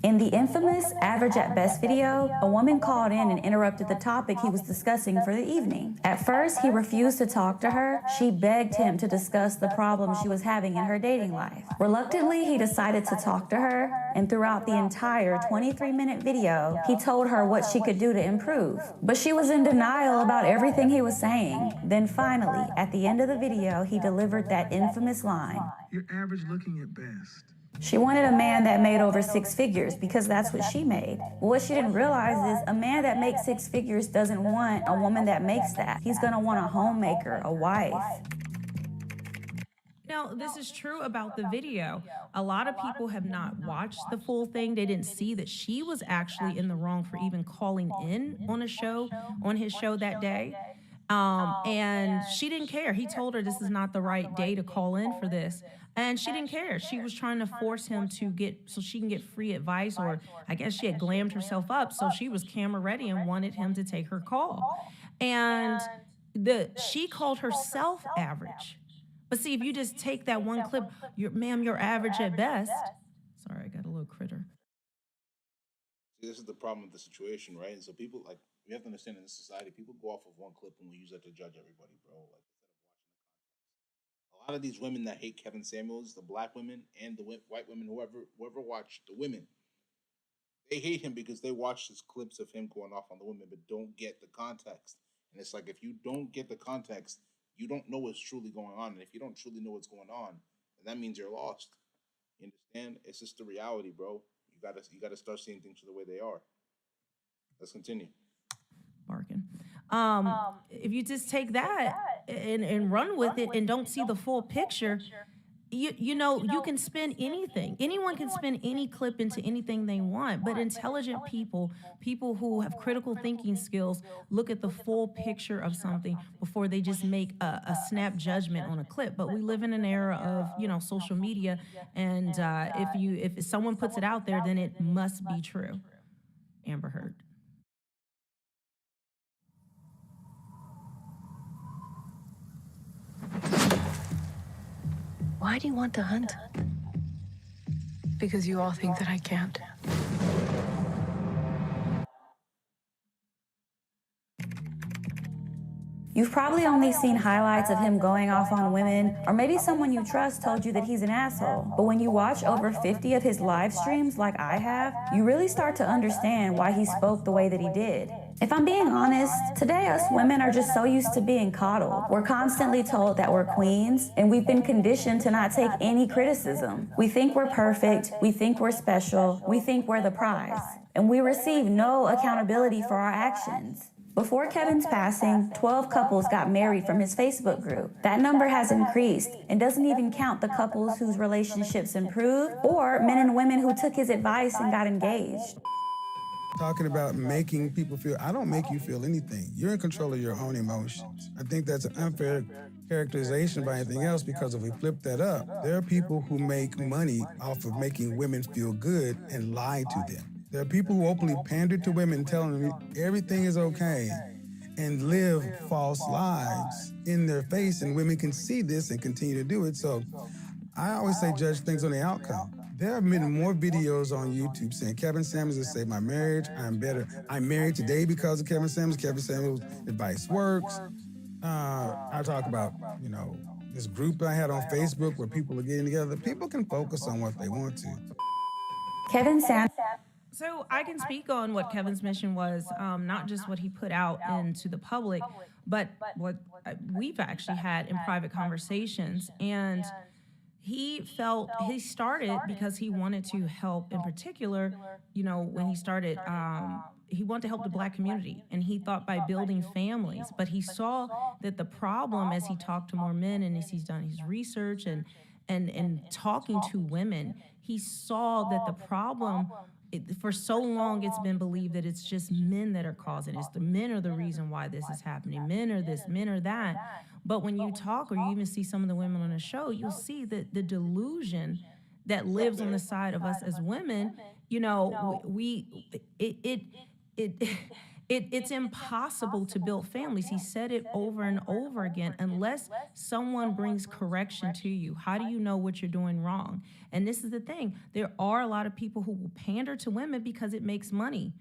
Speaker 6: In the infamous Average at Best video, a woman called in and interrupted the topic he was discussing for the evening. At first, he refused to talk to her. She begged him to discuss the problems she was having in her dating life. Reluctantly, he decided to talk to her, and throughout the entire 23-minute video, he told her what she could do to improve. But she was in denial about everything he was saying. Then finally, at the end of the video, he delivered that infamous line.
Speaker 8: You're average looking at best.
Speaker 6: She wanted a man that made over 6 figures because that's what she made. But what she didn't realize is a man that makes 6 figures doesn't want a woman that makes that. He's gonna want a homemaker, a wife.
Speaker 5: Now, this is true about the video. A lot of people have not watched the full thing. They didn't see that she was actually in the wrong for even calling in on his show that day. And she didn't care. He told her this is not the right day to call in for this. And she didn't care. She was trying to force him so she can get free advice, or I guess she had glammed herself up, so she was camera ready and wanted him to take her call. And she called herself average. But see, if you just take that one clip, ma'am, you're average at best. Sorry, I got a little critter.
Speaker 1: See, this is the problem with the situation, right? And so people, like, we have to understand in this society, people go off of one clip and we use that to judge everybody, bro. Like, a lot of these women that hate Kevin Samuels, the black women and the white women, whoever watched the women, they hate him because they watch these clips of him going off on the women, but don't get the context. And it's like, if you don't get the context, you don't know what's truly going on. And if you don't truly know what's going on, then that means you're lost. You understand? It's just the reality, bro. You gotta start seeing things for the way they are. Let's continue.
Speaker 5: Barking. If you just take that and run with it and don't see the full picture, you know, you can spin anything. Anyone can spin any clip into anything they want, but intelligent people, people who have critical thinking skills, look at the full picture of something before they just make a snap judgment on a clip. But we live in an era of, you know, social media, and if someone puts it out there, then it must be true. Amber Heard.
Speaker 12: Why do you want to hunt? Because you all think that I can't.
Speaker 6: You've probably only seen highlights of him going off on women, or maybe someone you trust told you that he's an asshole. But when you watch over 50 of his live streams like I have, you really start to understand why he spoke the way that he did. If I'm being honest, today us women are just so used to being coddled. We're constantly told that we're queens, and we've been conditioned to not take any criticism. We think we're perfect, we think we're special, we think we're the prize, and we receive no accountability for our actions. Before Kevin's passing, 12 couples got married from his Facebook group. That number has increased and doesn't even count the couples whose relationships improved or men and women who took his advice and got engaged.
Speaker 8: Talking about making people feel, I don't make you feel anything. You're in control of your own emotions. I think that's an unfair characterization by anything else, because if we flip that up, there are people who make money off of making women feel good and lie to them. There are people who openly pander to women, telling them everything is okay, and live false lives in their face, and women can see this and continue to do it. So I always say judge things on the outcome. There have been more videos on YouTube saying Kevin Samuels has saved my marriage, I'm better. I'm married today because of Kevin Samuels. Kevin Samuels' advice works. I talk about, you know, this group I had on Facebook where people are getting together. People can focus on what they want to.
Speaker 6: Kevin Samuels.
Speaker 5: So I can speak on what Kevin's mission was, not just what he put out into the public, but what we've actually had in private conversations. And he felt he started because he wanted to help, in particular, you know, when he started, he wanted to help the Black community, and he thought by building families. But he saw that the problem, as he talked to more men and as he's done his research and talking to women, he saw that the problem, for so long it's been believed that it's just men that are causing it. It's the men are the reason why this is happening. Men are this, men are that. But when you talk, or you even see some of the women on the show, you'll see that the delusion that lives on the side of us as women, you know, it's impossible to build families. He said it over and over again, unless someone brings correction to you. How do you know what you're doing wrong? And this is the thing. There are a lot of people who will pander to women because it makes money.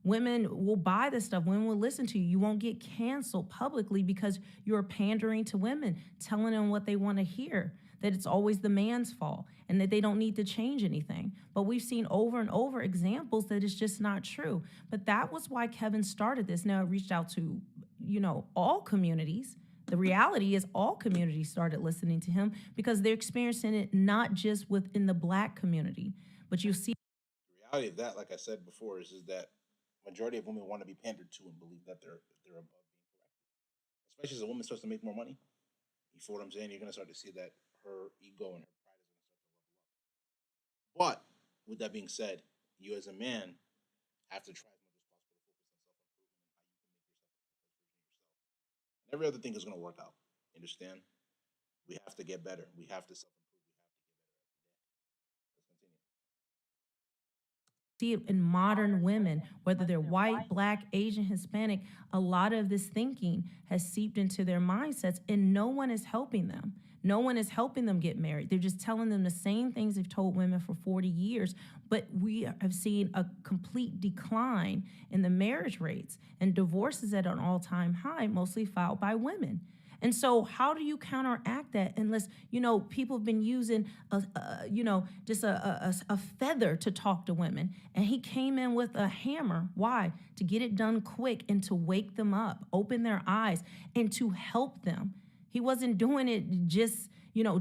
Speaker 5: Women will buy this stuff. Women will listen to you. You won't get canceled publicly because you're pandering to women, telling them what they want to hear, that it's always the man's fault and that they don't need to change anything. But we've seen over and over examples that it's just not true. But that was why Kevin started this. Now, it reached out to, you know, all communities. The reality is all communities started listening to him because they're experiencing it not just within the Black community, but you see.
Speaker 1: The reality of that, like I said before, is that majority of women want to be pandered to and believe that they're above being corrected. Especially as a woman starts to make more money. You feel what I'm saying? You're gonna start to see that her ego and her pride is gonna start to level up. But with that being said, you as a man have to try as much as possible to focus on self improvement and how you can make yourself the best version of yourself. And every other thing is gonna work out. You understand? We have to get better. We have to self improve. We have to get better every day. Let's continue.
Speaker 5: See it in modern women, whether they're white, Black, Asian, Hispanic, a lot of this thinking has seeped into their mindsets, and no one is helping them. No one is helping them get married. They're just telling them the same things they've told women for 40 years, but we have seen a complete decline in the marriage rates, and divorces at an all-time high, mostly filed by women. And so how do you counteract that unless, you know, people have been using, just a feather to talk to women. And he came in with a hammer. Why? To get it done quick and to wake them up, open their eyes, and to help them. He wasn't doing it just,
Speaker 1: You know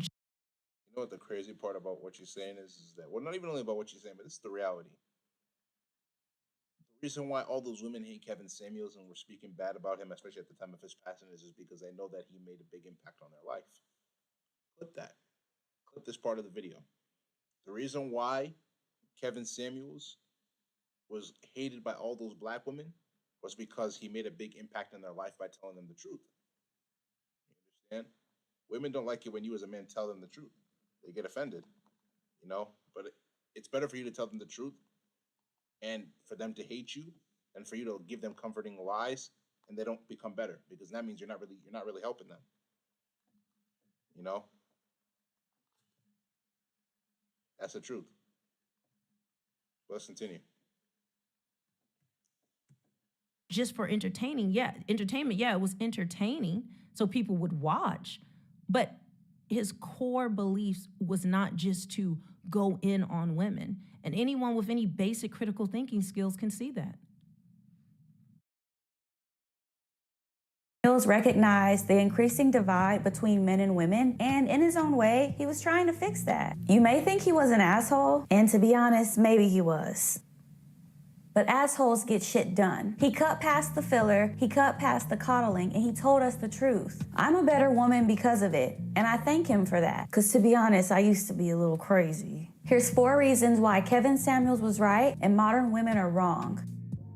Speaker 1: what the crazy part about what you're saying is that, well, not even only about what you're saying, but it's the reality. The reason why all those women hate Kevin Samuels and were speaking bad about him, especially at the time of his passing, is just because they know that he made a big impact on their life. Clip that. Clip this part of the video. The reason why Kevin Samuels was hated by all those black women was because he made a big impact in their life by telling them the truth. You understand? Women don't like it when you as a man tell them the truth. They get offended, you know? But it's better for you to tell them the truth and for them to hate you than for you to give them comforting lies and they don't become better, because that means you're not really helping them. You know? That's the truth. Let's continue.
Speaker 5: Just for entertainment, yeah, it was entertaining, so people would watch. But his core beliefs was not just to go in on women. And anyone with any basic critical thinking skills can see that.
Speaker 6: Samuels recognized the increasing divide between men and women, and in his own way, he was trying to fix that. You may think he was an asshole, and to be honest, maybe he was. But assholes get shit done. He cut past the filler, he cut past the coddling, and he told us the truth. I'm a better woman because of it, and I thank him for that. Because to be honest, I used to be a little crazy. Here's 4 reasons why Kevin Samuels was right and modern women are wrong.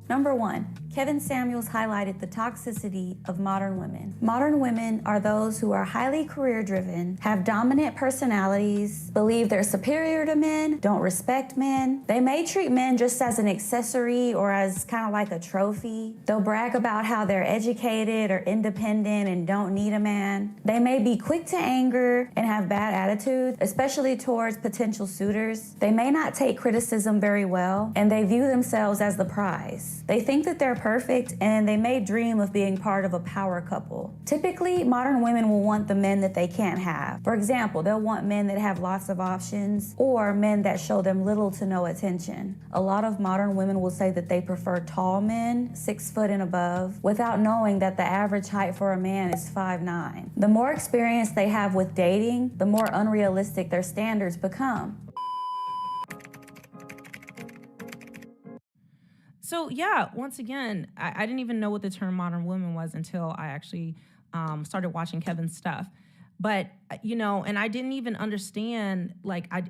Speaker 6: Number 1, Kevin Samuels highlighted the toxicity of modern women. Modern women are those who are highly career-driven, have dominant personalities, believe they're superior to men, don't respect men. They may treat men just as an accessory or as kind of like a trophy. They'll brag about how they're educated or independent and don't need a man. They may be quick to anger and have bad attitude, especially towards potential suitors. They may not take criticism very well, and they view themselves as the prize. They think that they're perfect, and they may dream of being part of a power couple. Typically, modern women will want the men that they can't have. For example, they'll want men that have lots of options or men that show them little to no attention. A lot of modern women will say that they prefer tall men, 6 foot and above, without knowing that the average height for a man is 5'9". The more experience they have with dating, the more unrealistic their standards become.
Speaker 5: So yeah, once again, I didn't even know what the term modern woman was until I actually started watching Kevin's stuff. But you know, and I didn't even understand, like I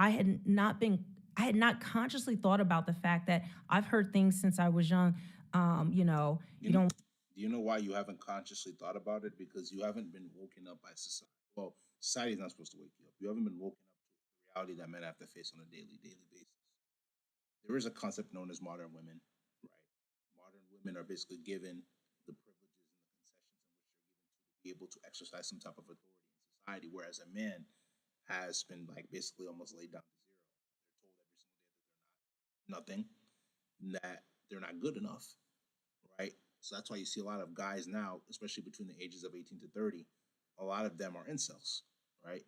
Speaker 5: had not consciously thought about the fact that I've heard things since I was young. You know,
Speaker 1: Do you know why you haven't consciously thought about it? Because you haven't been woken up by society. Well, society is not supposed to wake you up. You haven't been woken up to the reality that men have to face on a daily basis. There is a concept known as modern women, right? Modern women are basically given the privileges and the concessions in which they're given to be able to exercise some type of authority in society, whereas a man has been like basically almost laid down to zero. They're told every single day that they're nothing, that they're not good enough, right? So that's why you see a lot of guys now, especially between the ages of 18 to 30, a lot of them are incels, right?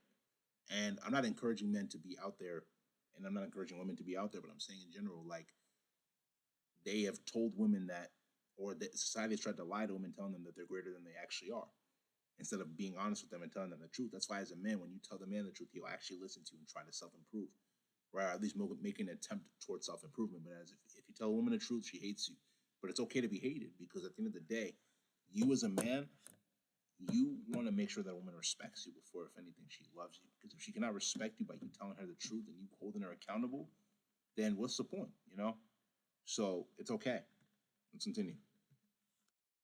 Speaker 1: And I'm not encouraging men to be out there, and I'm not encouraging women to be out there, but I'm saying in general, like, they have told women that, or that society has tried to lie to women, telling them that they're greater than they actually are, instead of being honest with them and telling them the truth. That's why, as a man, when you tell the man the truth, he'll actually listen to you and try to self-improve, right? Or at least making an attempt towards self-improvement. But as if you tell a woman the truth, she hates you. But it's okay to be hated, because at the end of the day, you as a man, you want to make sure that a woman respects you before, if anything, she loves you. Because if she cannot respect you by you telling her the truth and you holding her accountable, then what's the point, you know? So it's okay. Let's continue.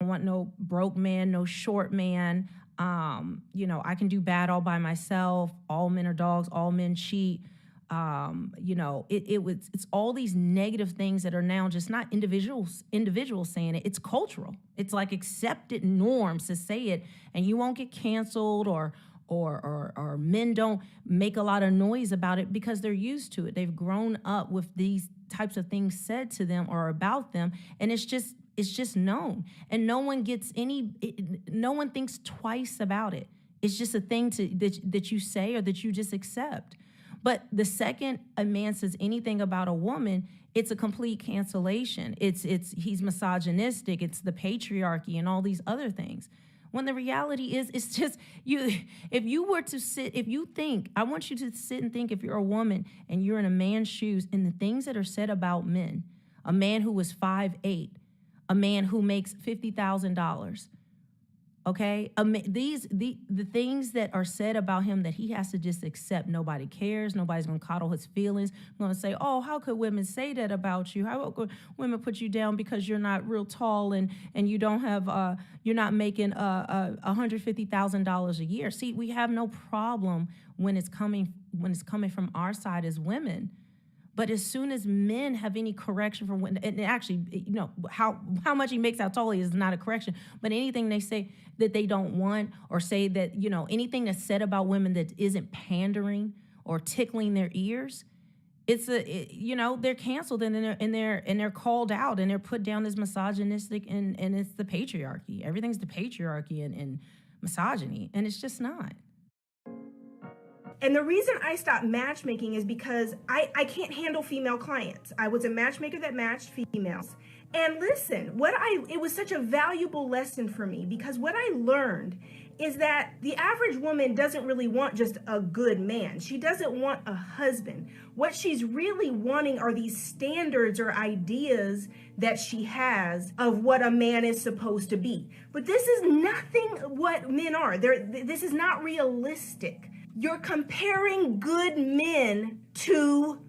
Speaker 5: I want no broke man, no short man. You know, I can do bad all by myself. All men are dogs. All men cheat. You know, it's all these negative things that are now just not individuals saying it. It's cultural. It's like accepted norms to say it, and you won't get canceled, or men don't make a lot of noise about it because they're used to it. They've grown up with these types of things said to them or about them, and it's just known, and no one thinks twice about it. It's just a thing that you say or that you just accept. But the second a man says anything about a woman, it's a complete cancellation. He's misogynistic. It's the patriarchy and all these other things. When the reality is, it's just you. If I want you to sit and think, if you're a woman and you're in a man's shoes, and the things that are said about men, a man who was 5'8", a man who makes $50,000, Okay, the things that are said about him that he has to just accept. Nobody cares. Nobody's gonna coddle his feelings. Gonna say, "Oh, how could women say that about you? How could women put you down because you're not real tall and you don't have you're not making $150,000 a year?" See, we have no problem when it's coming from our side as women. But as soon as men have any correction for when, and actually, how much he makes, how tall he is not a correction, but anything they say that they don't want, or say that, anything that's said about women that isn't pandering or tickling their ears, they're canceled, and they're called out, and they're put down as misogynistic, and it's the patriarchy. Everything's the patriarchy and misogyny, and it's just not.
Speaker 13: And the reason I stopped matchmaking is because I can't handle female clients. I was a matchmaker that matched females. And listen, it was such a valuable lesson for me, because what I learned is that the average woman doesn't really want just a good man. She doesn't want a husband. What she's really wanting are these standards or ideas that she has of what a man is supposed to be. But this is nothing what men are. This is not realistic. You're comparing good men to,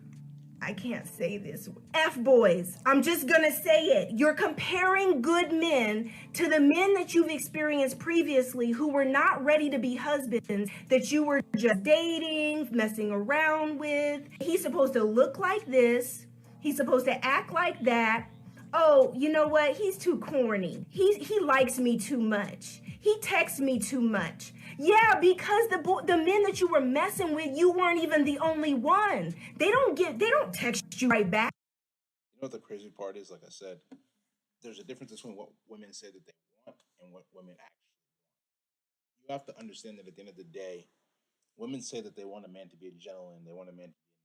Speaker 13: I can't say this, F-boys. I'm just gonna say it. You're comparing good men to the men that you've experienced previously who were not ready to be husbands, that you were just dating, messing around with. He's supposed to look like this. He's supposed to act like that. Oh, you know what? He's too corny. He likes me too much. He texts me too much. Yeah, because the men that you were messing with, you weren't even the only one. They don't text you right back.
Speaker 1: You know what the crazy part is? Like I said, there's a difference between what women say that they want and what women actually want. You have to understand that at the end of the day, women say that they want a man to be a gentleman, they want a man to be a nice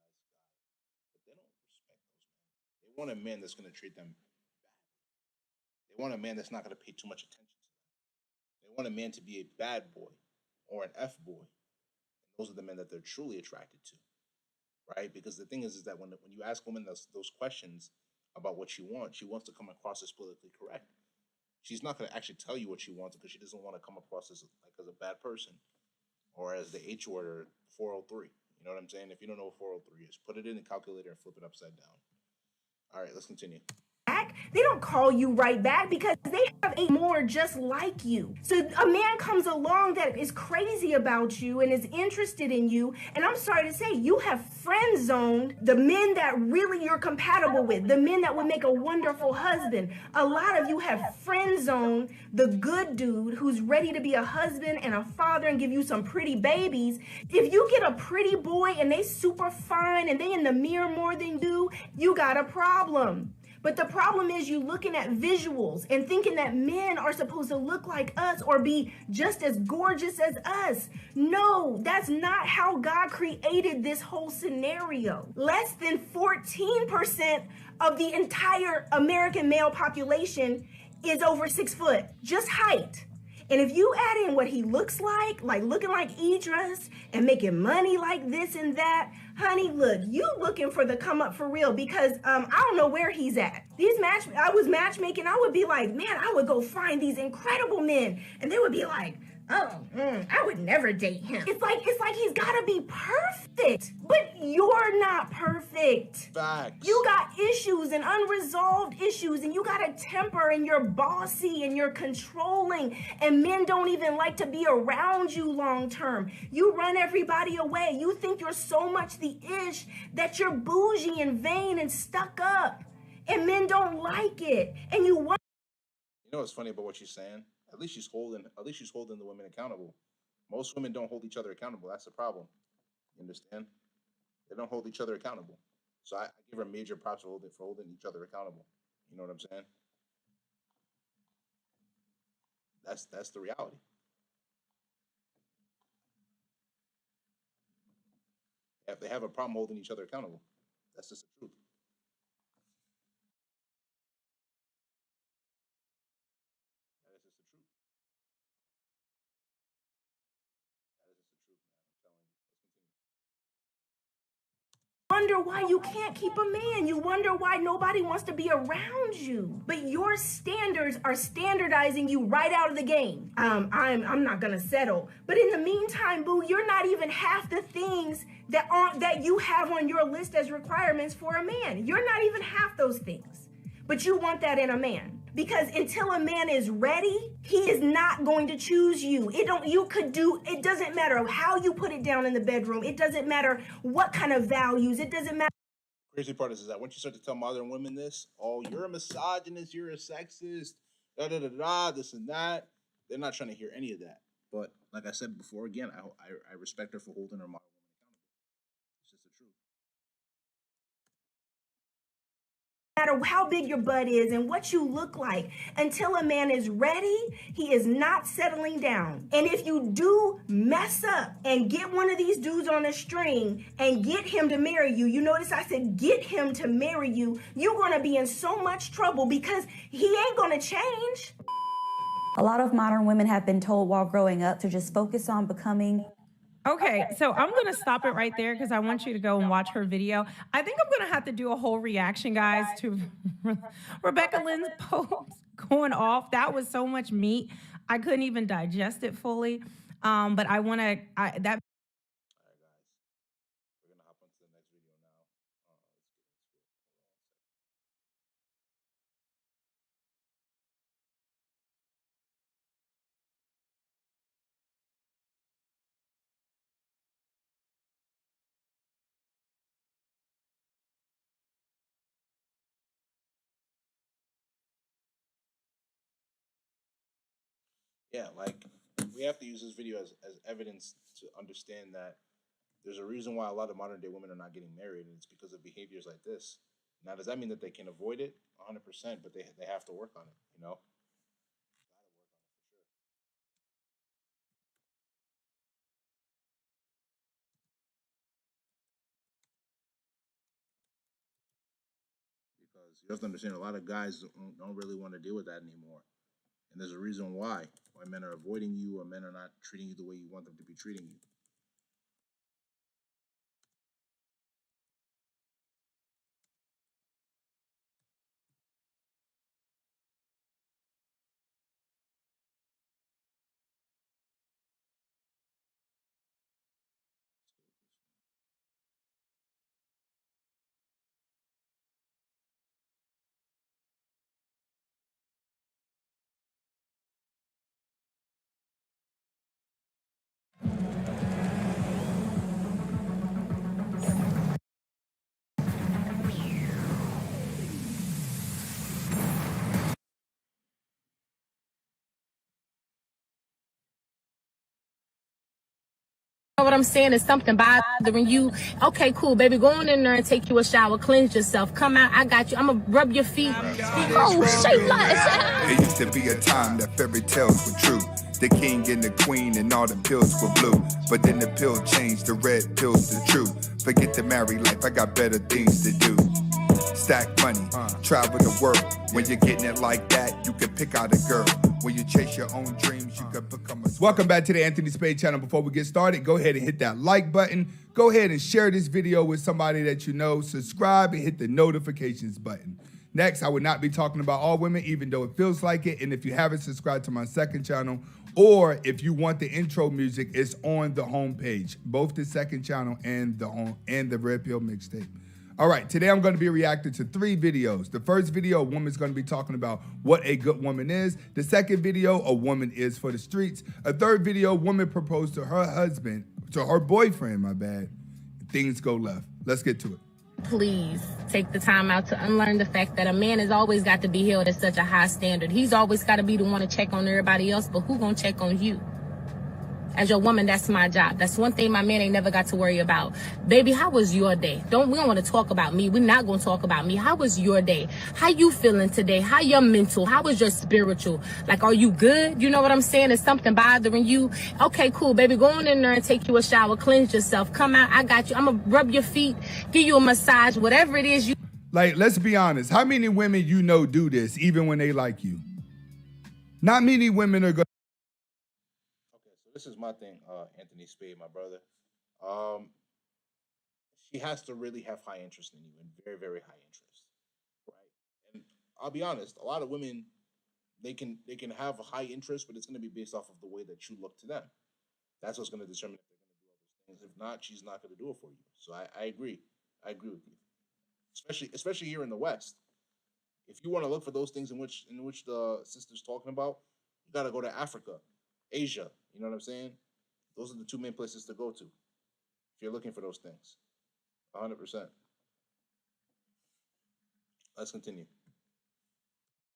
Speaker 1: guy, but they don't respect those men. They want a man that's going to treat them badly. They want a man that's not going to pay too much attention to them. They want a man to be a bad boy or an F boy. And those are the men that they're truly attracted to, right? Because the thing is that when you ask women those questions about what she wants to come across as politically correct. She's not going to actually tell you what she wants because she doesn't want to come across as a bad person or as the H word or 403. You know what I'm saying? If you don't know what 403 is, put it in the calculator and flip it upside down. All right, let's continue.
Speaker 13: They don't call you right back because they have 8 more just like you. So a man comes along that is crazy about you and is interested in you, and I'm sorry to say, you have friend zoned the men that really you're compatible with, the men that would make a wonderful husband. A lot of you have friend zoned the good dude who's ready to be a husband and a father and give you some pretty babies. If you get a pretty boy and they super fine and they in the mirror more than you got a problem. But the problem is you looking at visuals and thinking that men are supposed to look like us or be just as gorgeous as us. No, that's not how God created this whole scenario. Less than 14% of the entire American male population is over 6 foot, just height. And if you add in what he looks like looking like Idris and making money like this and that, honey, look, you looking for the come up for real because I don't know where he's at. I was matchmaking, I would be like, man, I would go find these incredible men. And they would be like, I would never date him. It's like he's gotta be perfect, but you're not perfect.
Speaker 1: Facts.
Speaker 13: You got issues and unresolved issues, and you got a temper, and you're bossy, and you're controlling, and men don't even like to be around you long term. You run everybody away. You think you're so much the ish that you're bougie and vain and stuck up, and men don't like it. And you know
Speaker 1: what's funny about what she's saying? At least she's holding the women accountable. Most women don't hold each other accountable. That's the problem. You understand? They don't hold each other accountable. So I give her major props for holding each other accountable. You know what I'm saying? That's the reality. If they have a problem holding each other accountable, that's just the truth.
Speaker 13: wonder why you can't keep a man. You wonder why nobody wants to be around you. But your standards are standardizing you right out of the game. I'm not gonna settle. But in the meantime, boo, you're not even half the things that you have on your list as requirements for a man. You're not even half those things. But you want that in a man. Because until a man is ready, he is not going to choose you. It doesn't matter how you put it down in the bedroom. It doesn't matter what kind of values. It doesn't matter.
Speaker 1: Crazy part is that once you start to tell modern women this, oh, you're a misogynist, you're a sexist, da da da da, this and that, they're not trying to hear any of that. But like I said before, again, I respect her for holding her modern woman accountable. It's just the truth.
Speaker 13: Matter how big your butt is and what you look like, until a man is ready, he is not settling down. And if you do mess up and get one of these dudes on a string and get him to marry you, you notice I said get him to marry you, you're gonna be in so much trouble because he ain't gonna change.
Speaker 6: A lot of modern women have been told while growing up to just focus on becoming.
Speaker 5: Okay, so I'm going to stop it right there because I want you to go and watch her video. I think I'm going to have to do a whole reaction, guys, to Rebecca Lynn's post going off. That was so much meat. I couldn't even digest it fully. But I want to, that.
Speaker 1: All right, guys. We're going to hop onto the next video now. Yeah, like we have to use this video as evidence to understand that there's a reason why a lot of modern day women are not getting married, and it's because of behaviors like this. Now, does that mean that they can avoid it? 100%, but they have to work on it, you know? Because you have to understand a lot of guys don't really want to deal with that anymore. And there's a reason why men are avoiding you or men are not treating you the way you want them to be treating you.
Speaker 14: What I'm saying is something bothering you. Okay, cool, baby. Go on in there and take you a shower, cleanse yourself. Come out, I got you. I'ma rub your feet. Oh, Shayla.
Speaker 15: It used to be a time that fairy tales were true. The king and the queen and all the pills were blue. But then the pill changed, the red pill's the truth. Forget the married life, I got better things to do. Stack money, travel the world. When you're getting it like that, you can pick out a girl. When you chase your own dreams, you can become a...
Speaker 16: Welcome back to the Anthony Spade channel. Before we get started, go ahead and hit that like button. Go ahead and share this video with somebody that you know. Subscribe and hit the notifications button. Next, I would not be talking about all women, even though it feels like it. And if you haven't subscribed to my second channel, or if you want the intro music, it's on the homepage, both the second channel and the Red Pill mixtape. All right, today I'm going to be reacting to 3 videos. The first video, a woman's going to be talking about what a good woman is. The second video, a woman is for the streets. A third video, woman proposed to her husband, to her boyfriend, my bad. Things go left. Let's get to it.
Speaker 14: Please take the time out to unlearn the fact that a man has always got to be held at such a high standard. He's always got to be the one to check on everybody else, but who gonna check on you? As your woman, that's my job. That's one thing my man ain't never got to worry about. Baby, how was your day? We don't want to talk about me. We're not going to talk about me. How was your day? How you feeling today? How your mental? How was your spiritual? Like, are you good? You know what I'm saying? Is something bothering you? Okay, cool, baby. Go on in there and take you a shower. Cleanse yourself. Come out. I got you. I'm going to rub your feet, give you a massage, whatever it is you...
Speaker 16: Like, let's be honest. How many women you know do this, even when they like you? Not many women are going.
Speaker 1: This is my thing, Anthony Spade, my brother. she has to really have high interest in you and very, very high interest, right? And I'll be honest, a lot of women they can have a high interest, but it's going to be based off of the way that you look to them. That's what's going to determine if they're going to do all those things. If not, she's not going to do it for you. So I agree. I agree with you, especially here in the West. If you want to look for those things in which the sister's talking about, you got to go to Africa, Asia. You know what I'm saying? Those are the two main places to go to if you're looking for those things. 100%. Let's continue.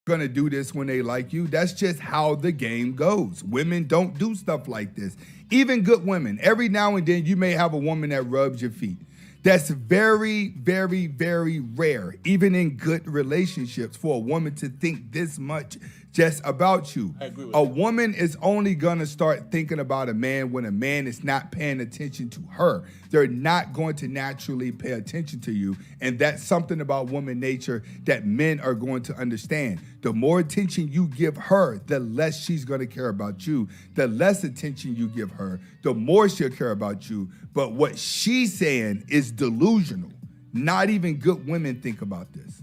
Speaker 16: Gonna do this when they like you. That's just how the game goes. Women don't do stuff like this. Even good women. Every now and then you may have a woman that rubs your feet. That's very, very, very rare, even in good relationships, for a woman to think this much just about you.
Speaker 1: I agree with
Speaker 16: A
Speaker 1: you.
Speaker 16: woman is only gonna start thinking about a man when a man is not paying attention to her. They're not going to naturally pay attention to you. And that's something about woman nature that men are going to understand. The more attention you give her, the less she's gonna care about you. The less attention you give her, the more she'll care about you. But what she's saying is delusional. Not even good women think about this.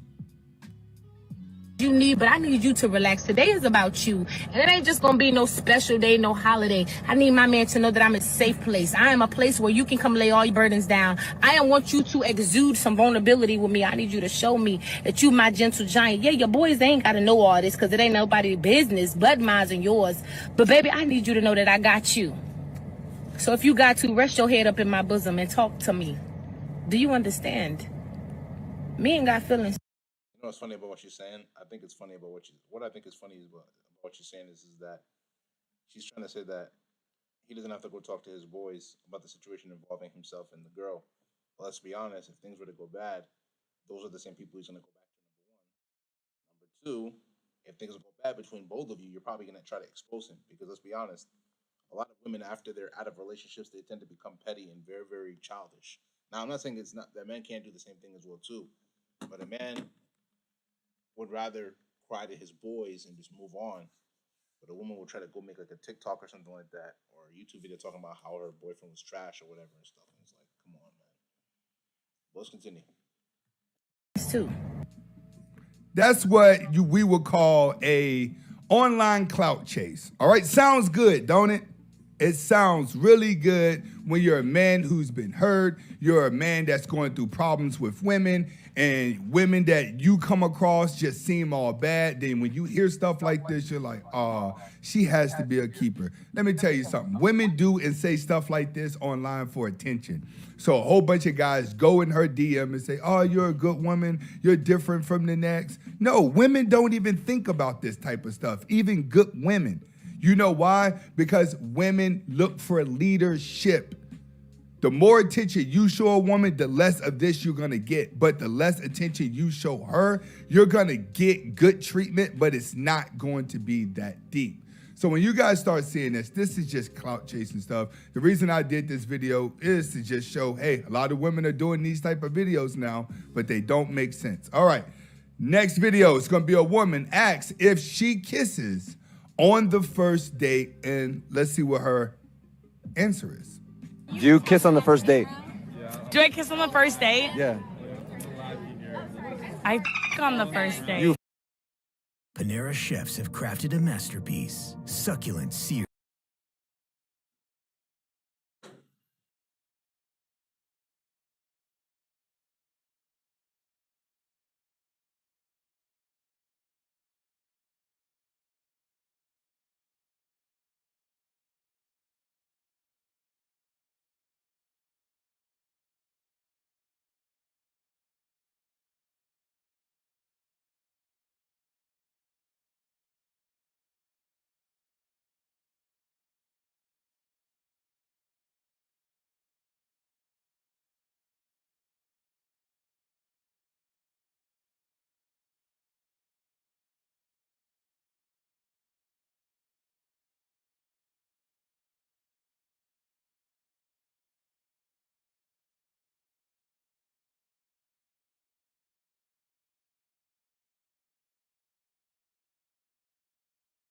Speaker 14: You need, but I need you to relax. Today is about you. And it ain't just gonna be no special day, no holiday. I need my man to know that I'm a safe place. I am a place where you can come lay all your burdens down. I want you to exude some vulnerability with me. I need you to show me that you my gentle giant. Yeah, your boys, they ain't gotta know all this because it ain't nobody's business but mine and yours. But baby, I need you to know that I got you. So if you got to, rest your head up in my bosom and talk to me. Do you understand? Me ain't got feelings.
Speaker 1: You know what's funny about what she's saying? I think it's funny about what I think is funny about what she's saying is that she's trying to say that he doesn't have to go talk to his boys about the situation involving himself and the girl. But let's be honest, if things were to go bad, those are the same people he's gonna go back to, number one. Number two, if things go bad between both of you, you're probably gonna try to expose him. Because let's be honest, a lot of women after they're out of relationships, they tend to become petty and very, very childish. Now I'm not saying it's not that men can't do the same thing as well too. But a man would rather cry to his boys and just move on. But a woman will try to go make like a TikTok or something like that, or a YouTube video talking about how her boyfriend was trash or whatever and stuff. And it's like, come on, man. Let's continue.
Speaker 14: Too.
Speaker 16: That's what we would call a online clout chase. All right, sounds good, don't it? It sounds really good when you're a man who's been hurt, you're a man that's going through problems with women, and women that you come across just seem all bad. Then when you hear stuff like this, you're like, oh, she has to be a keeper. Let me tell you something. Women do and say stuff like this online for attention. So a whole bunch of guys go in her DM and say, oh, you're a good woman, you're different from the next. No, women don't even think about this type of stuff, even good women. You know why? Because women look for leadership. The more attention you show a woman, the less of this you're gonna get. But the less attention you show her, you're gonna get good treatment, but it's not going to be that deep. So when you guys start seeing this is just clout chasing stuff. The reason I did this video is to just show, hey, a lot of women are doing these type of videos now, but they don't make sense. All right, next video is gonna be a woman asks if she kisses on the first date, and let's see what her answer is.
Speaker 17: Do you kiss on the first date?
Speaker 18: Do I kiss on the first date?
Speaker 17: Yeah.
Speaker 18: I on the first date.
Speaker 19: Panera chefs have crafted a masterpiece. Succulent seared.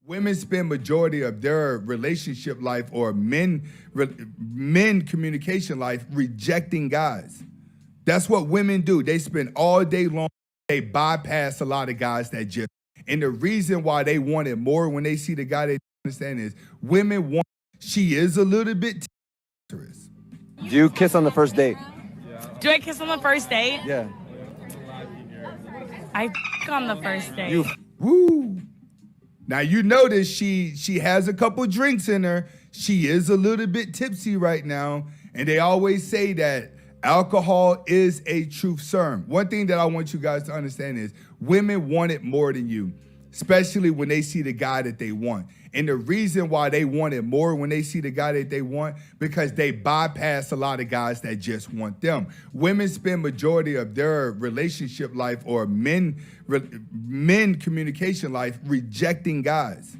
Speaker 16: Women spend majority of their relationship life or men communication life rejecting guys. That's what women do. They spend all day long, they bypass a lot of guys that just, and the reason why they want it more when they see the guy they understand is women want, she is a little bit dangerous.
Speaker 17: Do you kiss on the first date?
Speaker 18: Do I kiss on the first date?
Speaker 17: Yeah.
Speaker 18: I on the first date.
Speaker 16: Woo. Now you notice she has a couple drinks in her. She is a little bit tipsy right now. And they always say that alcohol is a truth serum. One thing that I want you guys to understand is women want it more than you, especially when they see the guy that they want. And the reason why they want it more when they see the guy that they want, because they bypass a lot of guys that just want them. Women spend majority of their relationship life or men communication life rejecting guys.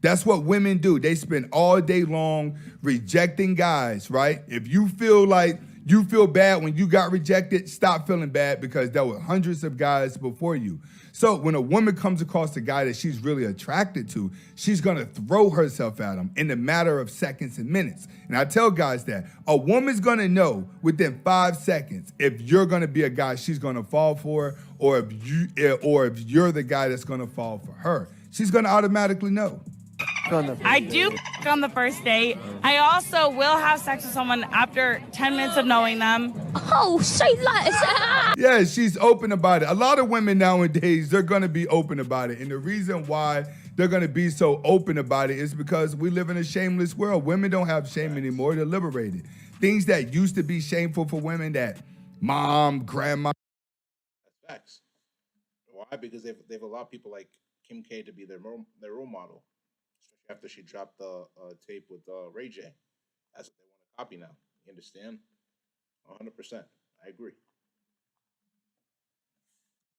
Speaker 16: That's what women do. They spend all day long rejecting guys, right? If you feel like you feel bad when you got rejected, stop feeling bad, because there were hundreds of guys before you. So when a woman comes across a guy that she's really attracted to, she's gonna throw herself at him in a matter of seconds and minutes. And I tell guys that a woman's gonna know within 5 seconds if you're gonna be a guy she's gonna fall for, or if you're the guy that's gonna fall for her. She's gonna automatically know.
Speaker 18: I do on the first date. I also will have sex with someone after 10 minutes of knowing them.
Speaker 14: Oh, say less.
Speaker 16: Yeah, she's open about it. A lot of women nowadays, they're going to be open about it. And the reason why they're going to be so open about it is because we live in a shameless world. Women don't have shame anymore. They're liberated. Things that used to be shameful for women, that mom, grandma.
Speaker 1: That's facts. Why? Because they've allowed people like Kim K to be their role model. After she dropped the tape with Ray J. That's what they want to copy now. You understand? 100%. I agree.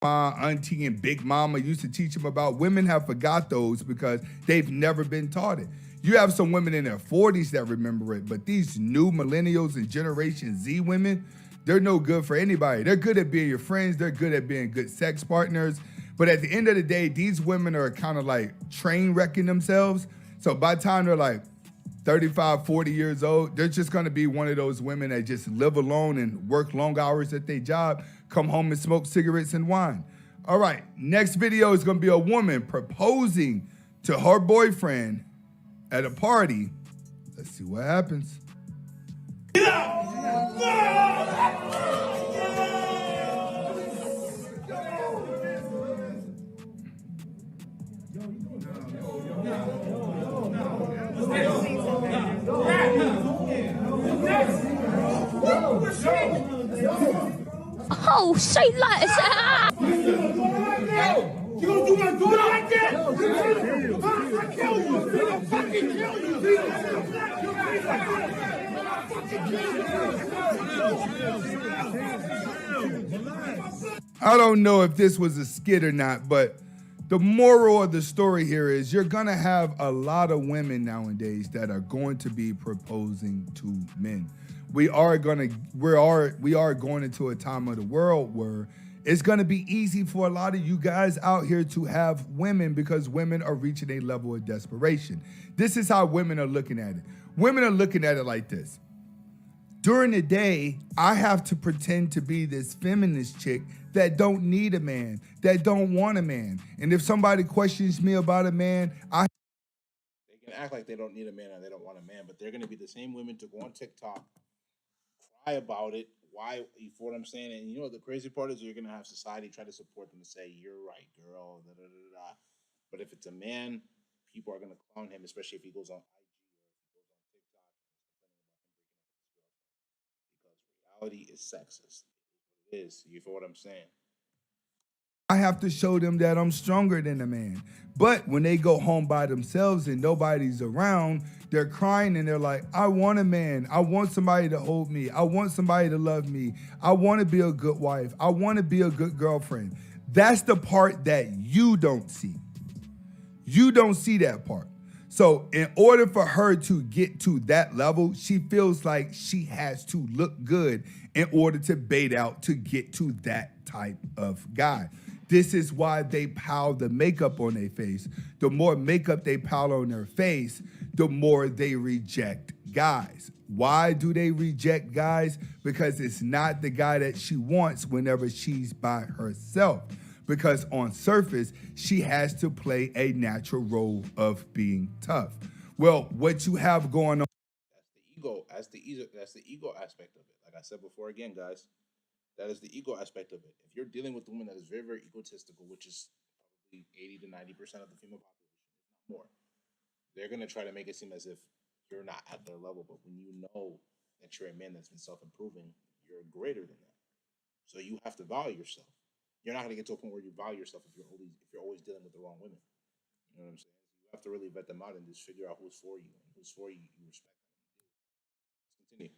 Speaker 16: My auntie and big mama used to teach them about. Women have forgot those because they've never been taught it. You have some women in their 40s that remember it, but these new millennials and Generation Z women, they're no good for anybody. They're good at being your friends. They're good at being good sex partners. But at the end of the day, these women are kind of like train wrecking themselves. So by the time they're like 35, 40 years old, they're just gonna be one of those women that just live alone and work long hours at their job, come home and smoke cigarettes and wine. All right, next video is gonna be a woman proposing to her boyfriend at a party. Let's see what happens.
Speaker 14: Oh, say less.
Speaker 20: You gonna do my daughter like that? I kill you. I'm gonna fucking kill you.
Speaker 16: I don't know if this was a skit or not, but the moral of the story here is you're gonna have a lot of women nowadays that are going to be proposing to men. We are going into a time of the world where it's gonna be easy for a lot of you guys out here to have women, because women are reaching a level of desperation. This is how women are looking at it. Women are looking at it like this. During the day, I have to pretend to be this feminist chick that don't need a man, that don't want a man. And if somebody questions me about a man, they
Speaker 1: can act like they don't need a man or they don't want a man, but they're going to be the same women to go on TikTok, cry about it. Why? You feel what I'm saying? And you know, the crazy part is you're going to have society try to support them and say, you're right, girl, da, da, da, da. But if it's a man, people are going to clown him, especially if he goes on IG or if he goes on TikTok. Because reality is sexist. It is. You feel what I'm saying?
Speaker 16: I have to show them that I'm stronger than a man. But when they go home by themselves and nobody's around, they're crying and they're like, I want a man. I want somebody to hold me. I want somebody to love me. I want to be a good wife. I want to be a good girlfriend. That's the part that you don't see. You don't see that part. So in order for her to get to that level, she feels like she has to look good in order to bait out to get to that type of guy. This is why they pile the makeup on their face. The more makeup they pile on their face, the more they reject guys. Why do they reject guys? Because it's not the guy that she wants whenever she's by herself. Because on surface, she has to play a natural role of being tough. Well, what you have going on.
Speaker 1: That's the ego aspect of it. Like I said before, again, guys, that is the ego aspect of it. If you're dealing with a woman that is very, very egotistical, which is probably 80 to 90% of the female population, if not more, they're gonna try to make it seem as if you're not at their level. But when you know that you're a man that's been self-improving, you're greater than that. So you have to value yourself. You're not gonna get to a point where you value yourself if you're always dealing with the wrong women. You know what I'm saying? You have to really vet them out and just figure out who's for you and who's for you. You respect them. Let's continue.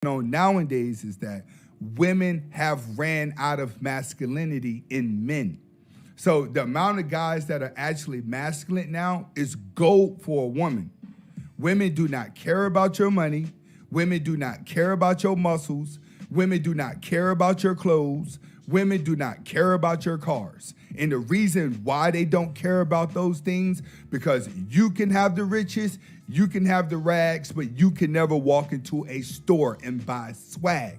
Speaker 16: Nowadays is that women have ran out of masculinity in men. So the amount of guys that are actually masculine now is gold for a woman. Women do not care about your money. Women do not care about your muscles. Women do not care about your clothes. Women do not care about your cars. And the reason why they don't care about those things, because you can have the riches, you can have the rags, but you can never walk into a store and buy swag.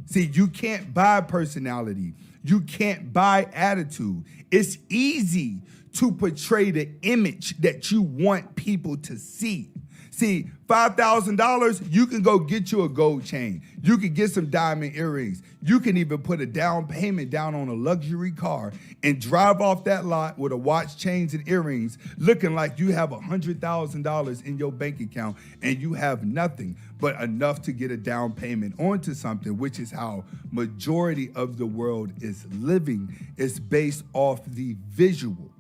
Speaker 16: See, you can't buy personality. You can't buy attitude. It's easy to portray the image that you want people to see. See, $5,000, you can go get you a gold chain. You can get some diamond earrings. You can even put a down payment down on a luxury car and drive off that lot with a watch, chains, and earrings looking like you have $100,000 in your bank account and you have nothing but enough to get a down payment onto something, which is how majority of the world is living. It's based off the visual.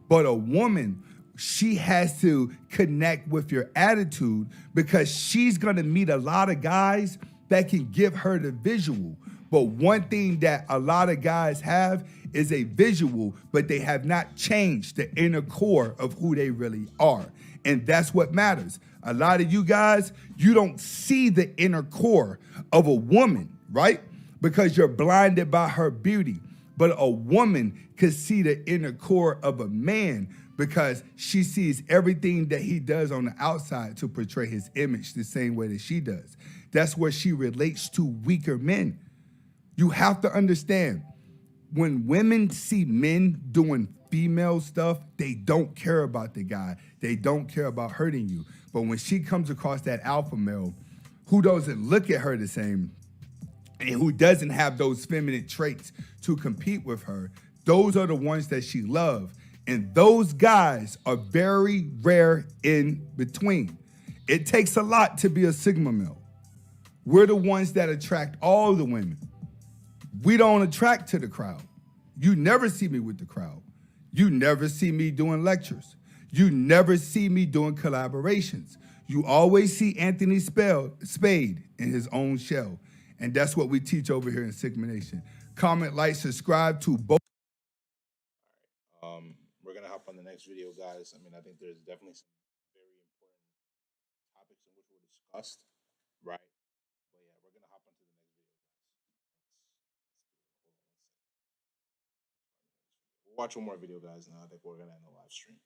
Speaker 16: But a woman, she has to connect with your attitude because she's gonna meet a lot of guys that can give her the visual. But one thing that a lot of guys have is a visual, but they have not changed the inner core of who they really are. And that's what matters. A lot of you guys, you don't see the inner core of a woman, right? Because you're blinded by her beauty. But a woman could see the inner core of a man because she sees everything that he does on the outside to portray his image the same way that she does. That's where she relates to weaker men. You have to understand, when women see men doing female stuff, they don't care about the guy. They don't care about hurting you. But when she comes across that alpha male who doesn't look at her the same and who doesn't have those feminine traits to compete with her, those are the ones that she loves. And those guys are very rare in between. It takes a lot to be a Sigma male. We're the ones that attract all the women. We don't attract to the crowd. You never see me with the crowd. You never see me doing lectures. You never see me doing collaborations. You always see Anthony Spade in his own shell. And that's what we teach over here in Sigma Nation. Comment, like, subscribe to both.
Speaker 1: We're gonna hop on the next video, guys. I mean, I think there's definitely some very important topics in which were discussed, right? But yeah, we're gonna hop onto the next video, guys. We'll watch one more video, guys, and I think we're gonna end the live stream.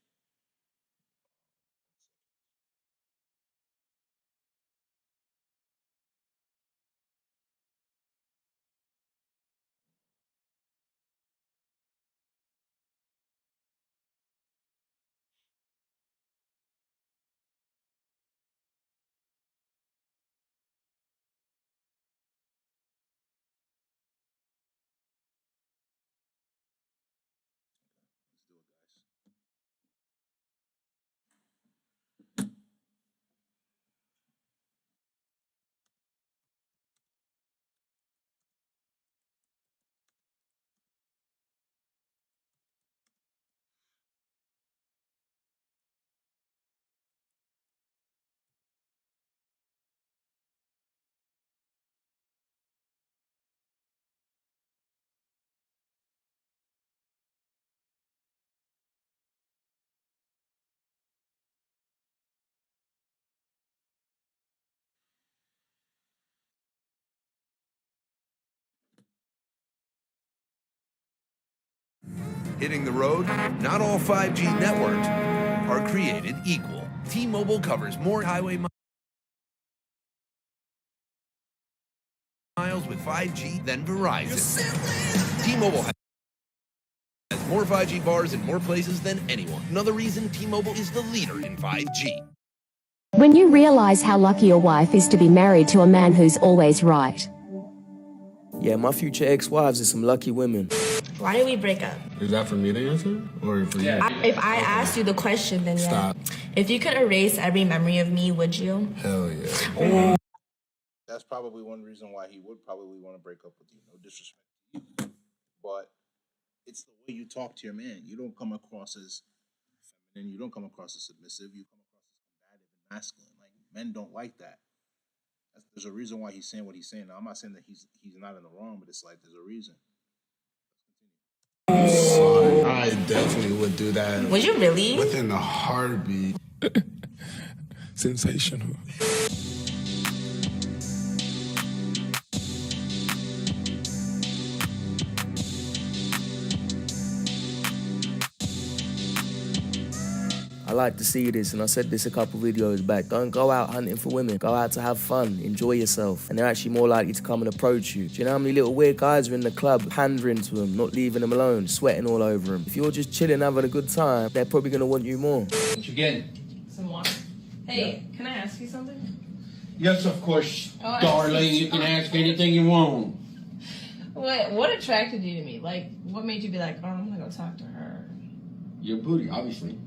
Speaker 21: Hitting the road? Not all 5G networks are created equal. T-Mobile covers more highway miles with 5G than Verizon. T-Mobile has more 5G bars in more places than anyone. Another reason T-Mobile is the leader in 5G.
Speaker 22: When you realize how lucky your wife is to be married to a man who's always right.
Speaker 23: Yeah, my future ex-wives are some lucky women.
Speaker 24: Why did we break up?
Speaker 25: Is that for me to answer or for you?
Speaker 24: If I asked you the question, then yeah.
Speaker 25: Stop.
Speaker 24: If you could erase every memory of me, would you?
Speaker 25: Hell yeah.
Speaker 1: That's probably one reason why he would probably want to break up with you. No disrespect to you, but it's the way you talk to your man. You don't come across as feminine. You don't come across as submissive. You come across as combative and masculine. Like, men don't like that. There's a reason why he's saying what he's saying. Now, I'm not saying that he's not in the wrong, but it's like there's a reason.
Speaker 25: I definitely would do that.
Speaker 24: Would you really?
Speaker 25: Within a heartbeat. Sensational.
Speaker 23: I like to see this, and I said this a couple videos back. Don't go out hunting for women. Go out to have fun, enjoy yourself, and they're actually more likely to come and approach you. Do you know how many little weird guys are in the club, pandering to them, not leaving them alone, sweating all over them? If you're just chilling, having a good time, they're probably gonna want you more.
Speaker 26: What you getting?
Speaker 27: Some water. Hey, can I ask you something?
Speaker 26: Yes, of course, darling. You can ask anything you want.
Speaker 27: What attracted you to me? Like, what made you be like, oh, I'm gonna go talk to her?
Speaker 26: Your booty, obviously.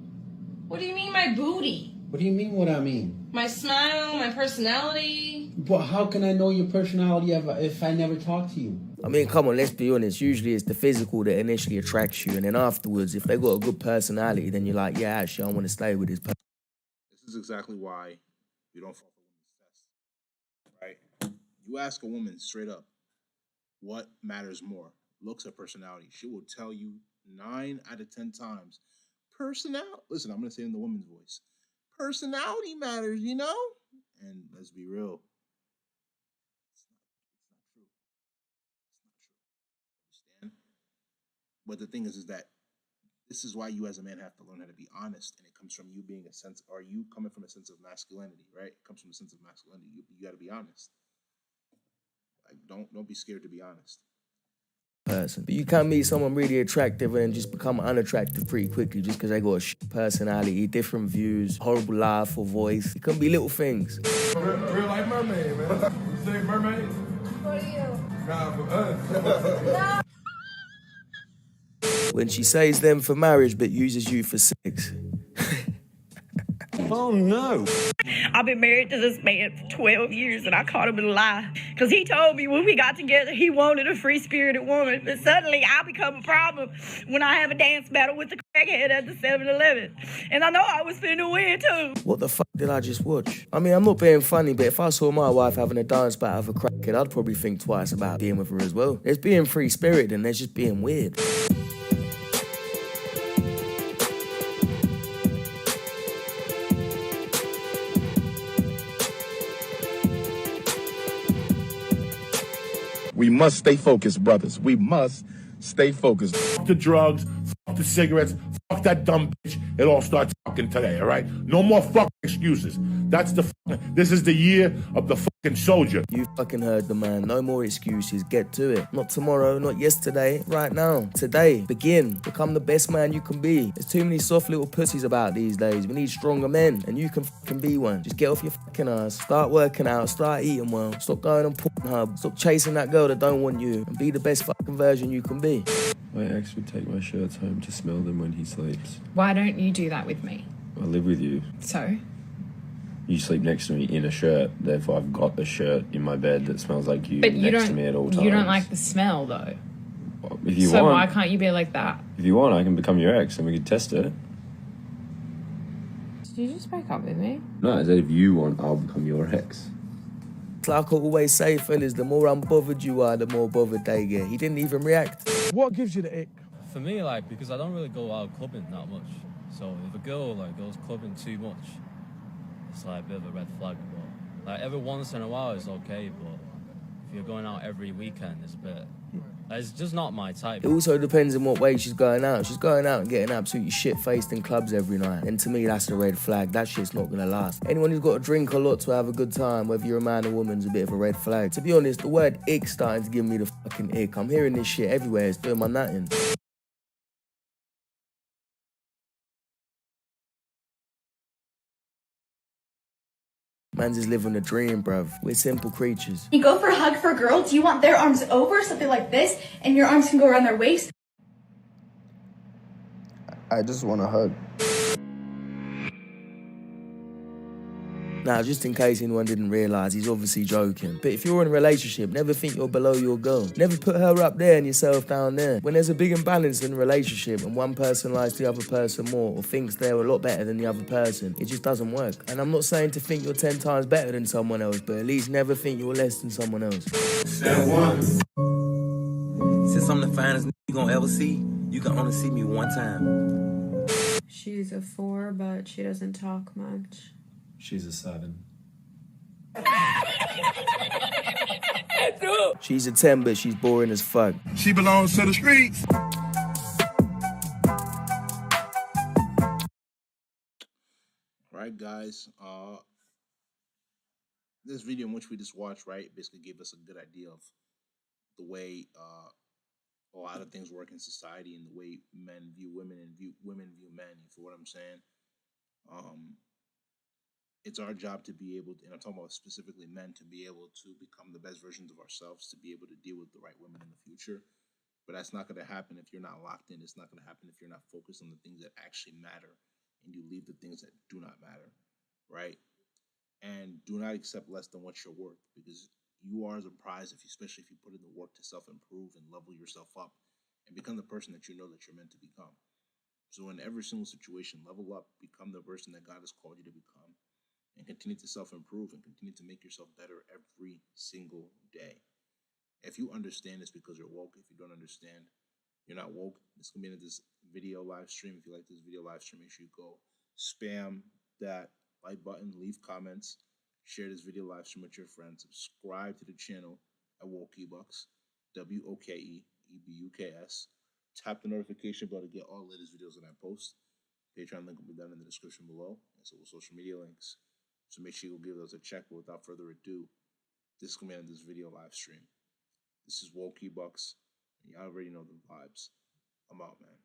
Speaker 27: What do you mean, my booty?
Speaker 26: What do you mean what I mean?
Speaker 27: My smile, my personality.
Speaker 26: But how can I know your personality if I never talk to you?
Speaker 23: I mean, come on, let's be honest. Usually it's the physical that initially attracts you, and then afterwards, if they got a good personality, then you're like, yeah, actually, I want to stay with this person.
Speaker 1: This is exactly why you don't fall for women's test, right? You ask a woman straight up, what matters more, looks or personality? She will tell you 9 out of 10 times, personality. Listen, I'm going to say it in the woman's voice. Personality matters, you know? And let's be real. It's not true. Understand? But the thing is that this is why you as a man have to learn how to be honest. And it comes from you being you coming from a sense of masculinity, right? It comes from a sense of masculinity. You got to be honest. Like, don't be scared to be honest.
Speaker 23: Person. But you can meet someone really attractive and just become unattractive pretty quickly just because they got a personality, different views, horrible laugh or voice. It can be little things.
Speaker 20: Real life mermaid, man. You say mermaid? For you. Nah, for us.
Speaker 23: When she says them for marriage but uses you for sex.
Speaker 28: Oh, no.
Speaker 18: I've been married to this man for 12 years, and I caught him in a lie. Because he told me when we got together, he wanted a free-spirited woman. But suddenly, I become a problem when I have a dance battle with the crackhead at the 7-Eleven. And I know I was finna win, too.
Speaker 23: What the fuck did I just watch? I mean, I'm not being funny, but if I saw my wife having a dance battle with a crackhead, I'd probably think twice about being with her as well. There's being free-spirited, and there's just being weird.
Speaker 29: We must stay focused, brothers. We must stay focused.
Speaker 20: Fuck the drugs, fuck the cigarettes, fuck that dumb bitch. It all starts fucking today, all right? No more fucking excuses. This is the year of the fucking soldier.
Speaker 23: You fucking heard the man. No more excuses. Get to it. Not tomorrow, not yesterday. Right now. Today. Begin. Become the best man you can be. There's too many soft little pussies about these days. We need stronger men, and you can fucking be one. Just get off your fucking ass. Start working out. Start eating well. Stop going on Pornhub. Stop chasing that girl that don't want you, and be the best fucking version you can be.
Speaker 9: My ex would take my shirts home to smell them when he sleeps.
Speaker 27: Why don't you do that with me?
Speaker 9: I live with you.
Speaker 27: So?
Speaker 9: You sleep next to me in a shirt, therefore I've got a shirt in my bed that smells like you
Speaker 27: But
Speaker 9: next to me at all times.
Speaker 27: You don't like the smell, though.
Speaker 9: If you
Speaker 27: so
Speaker 9: want,
Speaker 27: why can't you be like that?
Speaker 9: If you want, I can become your ex and we can test it.
Speaker 27: Did you just break up with me?
Speaker 9: No, I said if you want, I'll become your ex.
Speaker 23: Like I always say, fellas, the more unbothered you are, the more bothered they get. He didn't even react.
Speaker 30: What gives you the ick?
Speaker 31: For me, like, because I don't really go out clubbing that much. So if a girl, like, goes clubbing too much, it's like a bit of a red flag. But like every once in a while it's okay, but if you're going out every weekend, it's a bit It's just not my type.
Speaker 23: It also depends on what way she's going out. She's going out and getting absolutely shit-faced in clubs every night. And to me, that's a red flag. That shit's not gonna last. Anyone who's got to drink a lot to have a good time, whether you're a man or woman's a bit of a red flag. To be honest, the word ick's starting to give me the fucking ick. I'm hearing this shit everywhere. It's doing my nutting. Man's is living a dream, bruv. We're simple creatures.
Speaker 2: You go for a hug for a girl, do you want their arms over, something like this, and your arms can go around their waist?
Speaker 17: I just want a hug.
Speaker 23: Now, just in case anyone didn't realise, he's obviously joking. But if you're in a relationship, never think you're below your girl. Never put her up there and yourself down there. When there's a big imbalance in a relationship and one person likes the other person more or thinks they're a lot better than the other person, it just doesn't work. And I'm not saying to think you're 10 times better than someone else, but at least never think you're less than someone else.
Speaker 3: Step one. Since I'm the finest you gonna ever see, you can only see me one time.
Speaker 4: She's a 4, but she doesn't talk much.
Speaker 3: She's a 7.
Speaker 23: She's a 10, but she's boring as fuck.
Speaker 29: She belongs to the streets.
Speaker 1: Right, guys. This video in which we just watched, right, basically gave us a good idea of the way a lot of things work in society and the way men view women and women view men. You feel what I'm saying? It's our job to be able to, and I'm talking about specifically men, to be able to become the best versions of ourselves, to be able to deal with the right women in the future. But that's not going to happen if you're not locked in. It's not going to happen if you're not focused on the things that actually matter and you leave the things that do not matter, right? And do not accept less than what you're worth, because you are as a prize, especially if you put in the work to self-improve and level yourself up and become the person that you know that you're meant to become. So in every single situation, level up, become the person that God has called you to become, and continue to self-improve and continue to make yourself better every single day. If you understand this because you're woke, if you don't understand, you're not woke. This can be in this video live stream. If you like this video live stream, make sure you go spam that like button, leave comments, share this video live stream with your friends, subscribe to the channel at Wokebucks, WOKEEBUKS. Tap the notification bell to get all the latest videos that I post. Patreon link will be down in the description below, and so will social media links. So make sure you give those a check. But without further ado, this is going to be on this video live stream. This is Wokebucks. You already know the vibes. I'm out, man.